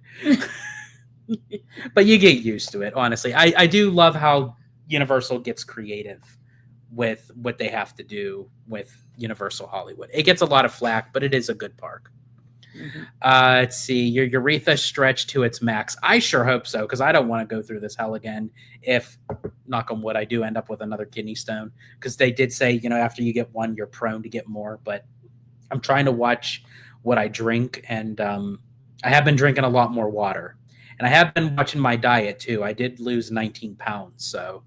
But you get used to it, honestly. I do love how Universal gets creative with what they have to do with Universal Hollywood. It gets a lot of flack, but it is a good park. Mm-hmm. Let's see. Your urethra stretched to its max. I sure hope so, because I don't want to go through this hell again if, knock on wood, I do end up with another kidney stone. Because they did say, after you get one, you're prone to get more. But I'm trying to watch what I drink, and I have been drinking a lot more water. And I have been watching my diet, too. I did lose 19 pounds, so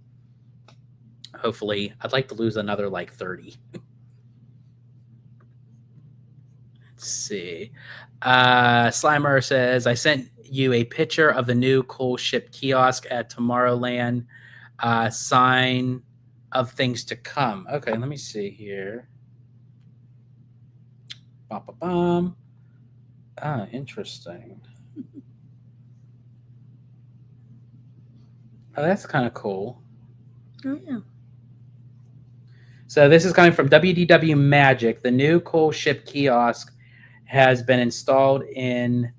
hopefully I'd like to lose another, 30. Let's see. Slimer says, I sent you a picture of the new cool ship kiosk at Tomorrowland. Sign of things to come. Okay, let me see here. Ba-ba-bum. Interesting. Oh, that's kind of cool. Oh, yeah. So this is coming from WDW Magic. The new cool ship kiosk has been installed in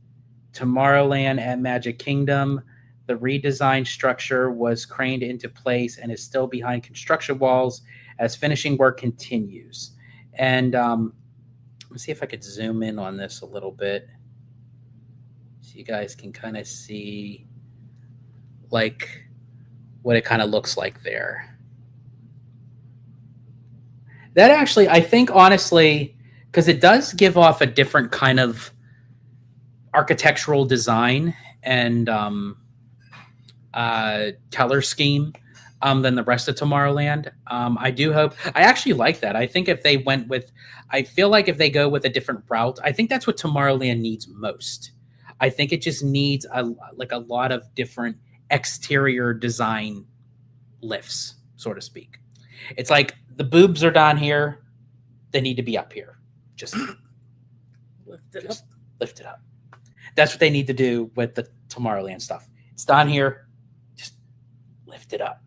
Tomorrowland at Magic Kingdom. The redesigned structure was craned into place and is still behind construction walls as finishing work continues. And let's see if I could zoom in on this a little bit so you guys can kind of see what it kind of looks like there. That actually, I think, honestly, because it does give off a different kind of architectural design and color scheme than the rest of Tomorrowland. I do hope. I actually like that. I think if they went with, I feel like if they go with a different route, I think that's what Tomorrowland needs most. I think it just needs a lot of different exterior design lifts, so to speak. It's like the boobs are down here; they need to be up here. Just lift it up. That's what they need to do with the Tomorrowland stuff. It's down here. Just lift it up.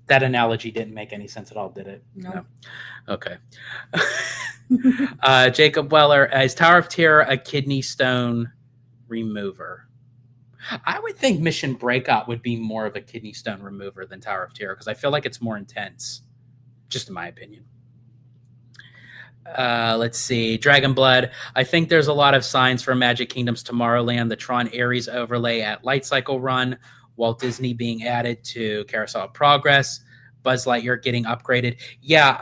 That analogy didn't make any sense at all, did it? No. Okay. Jacob Weller, is Tower of Terror a kidney stone remover? I would think Mission Breakout would be more of a kidney stone remover than Tower of Terror because I feel like it's more intense, just in my opinion. Let's see. Dragon Blood. I think there's a lot of signs for Magic Kingdom's Tomorrowland. The Tron Ares overlay at Light Cycle Run. Walt Disney being added to Carousel of Progress. Buzz Lightyear getting upgraded. Yeah,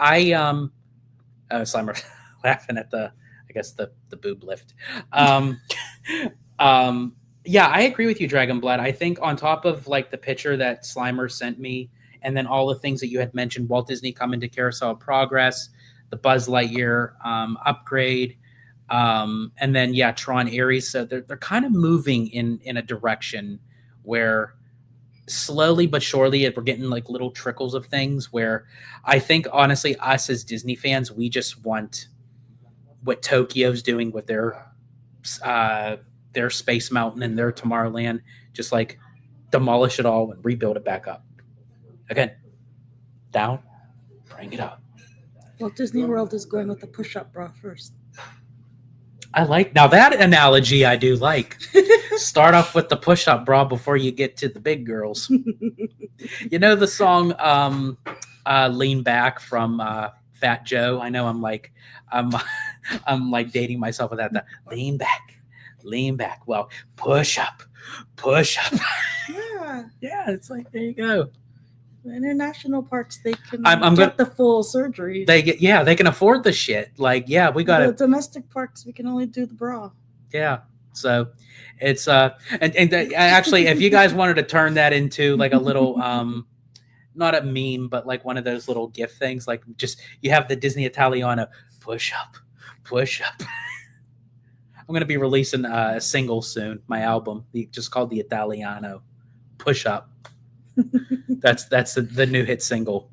Slimer laughing at the boob lift. Yeah, I agree with you, Dragon Blood. I think on top of the picture that Slimer sent me, and then all the things that you had mentioned, Walt Disney coming to Carousel of Progress, the Buzz Lightyear upgrade, and then Tron Ares. So they're kind of moving in a direction where slowly but surely we're getting little trickles of things. Where I think honestly, us as Disney fans, we just want what Tokyo's doing with their Space Mountain and their Tomorrowland, just demolish it all and rebuild it back up. Again, down, Bring it up. Well, Disney World is going with the push-up bra first. I like now that analogy. I do like. Start off with the push-up bra before you get to the big girls. You know the song "Lean Back" from Fat Joe. I know I'm like dating myself with that. Lean back, lean back. Well, push up. Yeah, yeah. It's like there you go. The international parks, they can I'm get the full surgery. They can afford the shit. Like, yeah, we got the domestic parks. We can only do the bra. Yeah, so it's and actually, if you guys wanted to turn that into like a little not a meme, but like one of those little GIF things, like just you have the Disney Italiano push up. I'm gonna be releasing a single soon, my album, just called the Italiano, Push Up. That's the new hit single.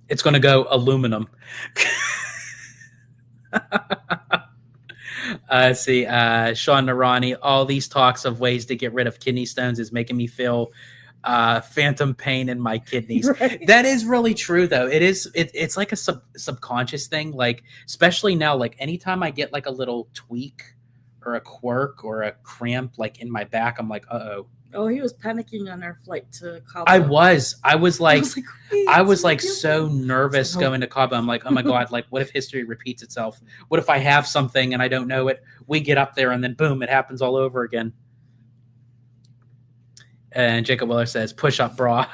It's going to go aluminum. See, Sean Narani, all these talks of ways to get rid of kidney stones is making me feel phantom pain in my kidneys. Right. That is really true, though. It's like a subconscious thing. Like, especially now, like anytime I get like a little tweak or a quirk or a cramp, like in my back, I'm like, uh-oh. Oh, he was panicking on our flight to Cabo. I was like so nervous going to Cabo. I'm like, oh my God, like what if history repeats itself? What if I have something and I don't know it? We get up there and then boom, it happens all over again. And Jacob Weller says, push up bra.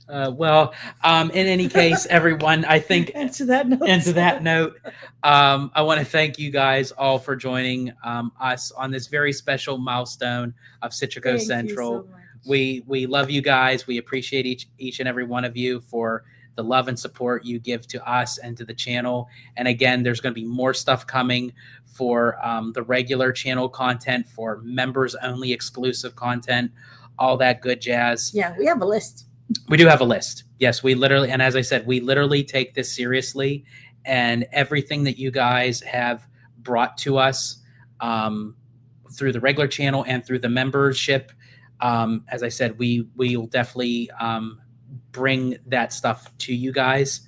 Well, in any case, everyone, I think and to that note, I want to thank you guys all for joining us on this very special milestone of Citrico Central. So we love you guys. We appreciate each and every one of you for the love and support you give to us and to the channel. And again, there's going to be more stuff coming for the regular channel content, for members only exclusive content, all that good jazz. Yeah, we have a list. We do have a list. Yes, we literally, and as I said, we literally take this seriously, and everything that you guys have brought to us through the regular channel and through the membership, as I said, we will definitely bring that stuff to you guys.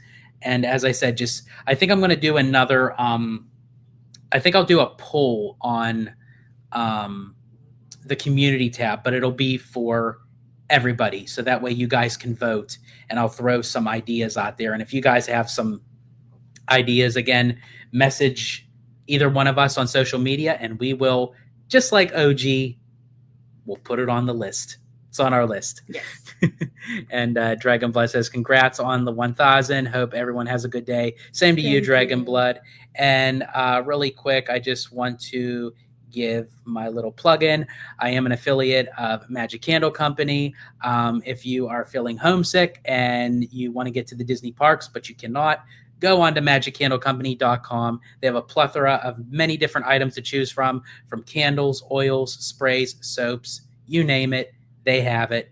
And as I said, I think I'm going to do another, I think I'll do a poll on the community tab, but it'll be for everybody, so that way you guys can vote, and I'll throw some ideas out there. And if you guys have some ideas, again, message either one of us on social media, and we will, just like OG, we'll put it on the list. It's on our list. Yes. And Dragonblood says, congrats on the 1,000. Hope everyone has a good day. Same to you, Dragonblood. And really quick, I just want to give my little plug-in. I am an affiliate of Magic Candle Company. If you are feeling homesick and you want to get to the Disney parks, but you cannot, go on to magiccandlecompany.com. They have a plethora of many different items to choose from candles, oils, sprays, soaps, you name it, they have it.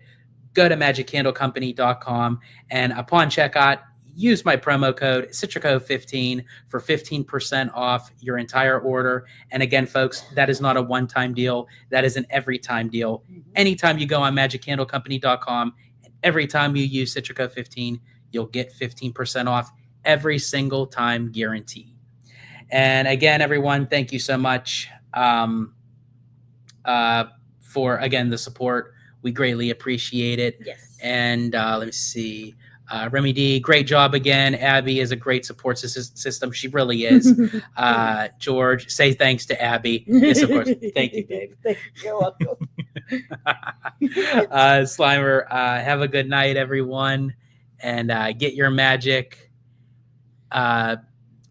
Go to magiccandlecompany.com, and upon checkout, use my promo code Citrico15 for 15% off your entire order. And again, folks, that is not a one-time deal. That is an every-time deal. Anytime you go on magiccandlecompany.com, and every time you use Citrico15, you'll get 15% off every single time, guarantee. And again, everyone, thank you so much for, again, the support. We greatly appreciate it. Yes. And let me see. Remy D, great job again. Abby is a great support system. She really is. George, say thanks to Abby. Yes, of course. Thank you, babe. You're welcome. Slimer, have a good night, everyone. And get your magic. I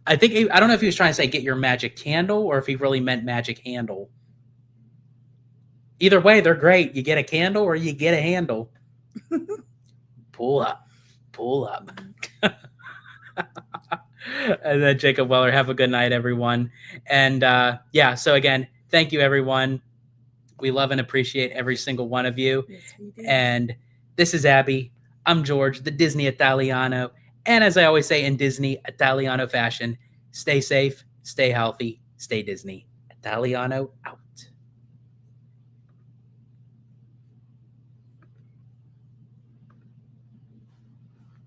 don't know if he was trying to say get your magic candle or if he really meant magic handle. Either way, they're great. You get a candle or you get a handle. Pull up. And then Jacob Weller, have a good night, everyone. And so again, thank you, everyone. We love and appreciate every single one of you. Yes, we do. And this is Abby. I'm George, the Disney Italiano. And as I always say in Disney Italiano fashion, stay safe, stay healthy, stay Disney. Italiano out.